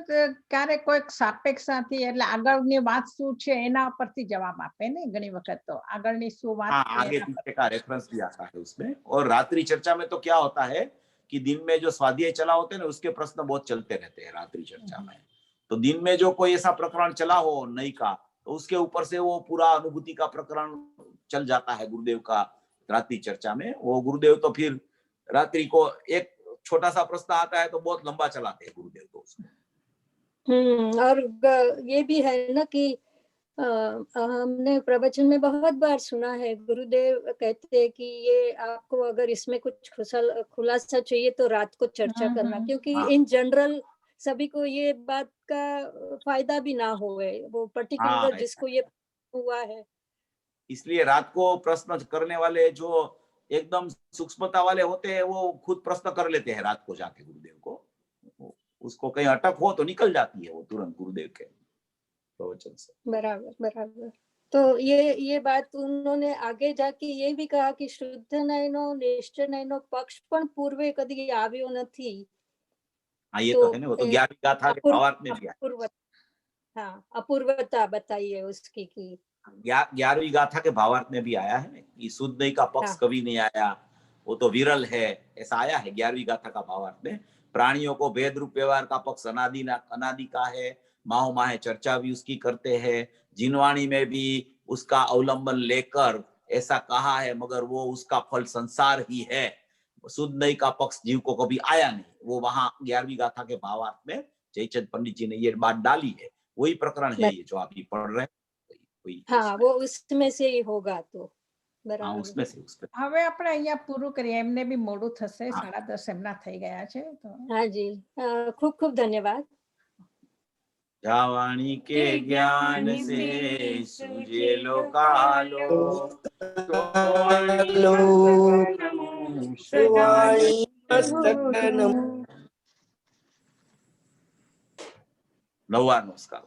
ક્યારે કોઈક સાપેક્ષાથી એટલે આગળની વાત શું છે એના પરથી જવાબ આપે ને ઘણી વખત તો આગળની શું વાત हाँ છે आगे એના पीछे का रेफरेंस भी आता है उसमें। और रात्रि चर्चा में तो क्या होता है कि दिन में जो स्वाध्याय चला होते हैं ना, उसके प्रश्न बहुत चलते रहते हैं रात्रि चर्चा में। तो दिन में जो कोई ऐसा प्रकरण चला हो नई का, तो उसके ऊपर से वो पूरा अनुभूति का प्रकरण चल जाता है गुरुदेव का रात्रि चर्चा में। वो गुरुदेव तो फिर रात्रि को एक छोटा सा प्रश्न आता है तो बहुत लंबा चलाते हैं गुरुदेव तो उसमें। और ये भी है ना कि हमने प्रवचन में बहुत बार सुना है, गुरुदेव कहते हैं कि ये आपको अगर इसमें कुछ खुलासा चाहिए तो रात को चर्चा करना, क्योंकि हाँ इन जनरल सभी को ये बात का फायदा भी ना होए, वो हाँ पर्टिकुलर ऐसा जिसको ये हुआ है। इसलिए रात को प्रश्न करने वाले जो एकदम सूक्ष्मता वाले होते हैं वो खुद प्रश्न कर लेते हैं रात को जाके गुरुदेव को। उसको कहीं अटक हो तो निकल जाती है वो तुरंत गुरुदेव के प्रवचन से। बराबर बराबर। तो ये बात उन्होंने आगे जाके ये भी कहा कि शुद्ध नयनो निश्चय नयनो पक्ष पण पूर्वे कदी આવ્યો નથી। हाँ ये तो तो है ना, वो तो 11वीं गाथा के भावार्थ में भी है। हाँ, अपूर्वता बताइए उसकी की 11वीं गाथा के भावार्थ में भी आया है कि शुद्ध नहीं का पक्ष हाँ। कभी नहीं आया, वो तो विरल है, ऐसा आया है 11वीं गाथा का भावार्थ में। प्राणियों को भेद रूप व्यवहार का पक्ष अनादि का है, माहो माहे चर्चा भी उसकी करते हैं, जिनवाणी में भी उसका अवलंबन लेकर ऐसा कहा है, मगर वो उसका फल संसार ही है। शुद्ध नहीं का पक्ष जीव को कभी आया नहीं, वो वहां 11वीं गाथा के भावार्थ में जयचंद पंडित जी ने ये बात डाली है। वही प्रकरण है ये जो आप ये पढ़ रहे हैं। हाँ, वो उसमें से ही होगा तो हाँ बराबर। उसमें से હવે આપણે અહીંયા પૂરું કરીએ, એમને બી મોડું થશે, हाँ 10:30 એમના થઈ ગયા છે તો हाँ जी, खूब खूब धन्यवाद। जावाणी के ज्ञान से सूझे लो कालो, शिवाणी मस्तक नमो। नवा नमस्कार।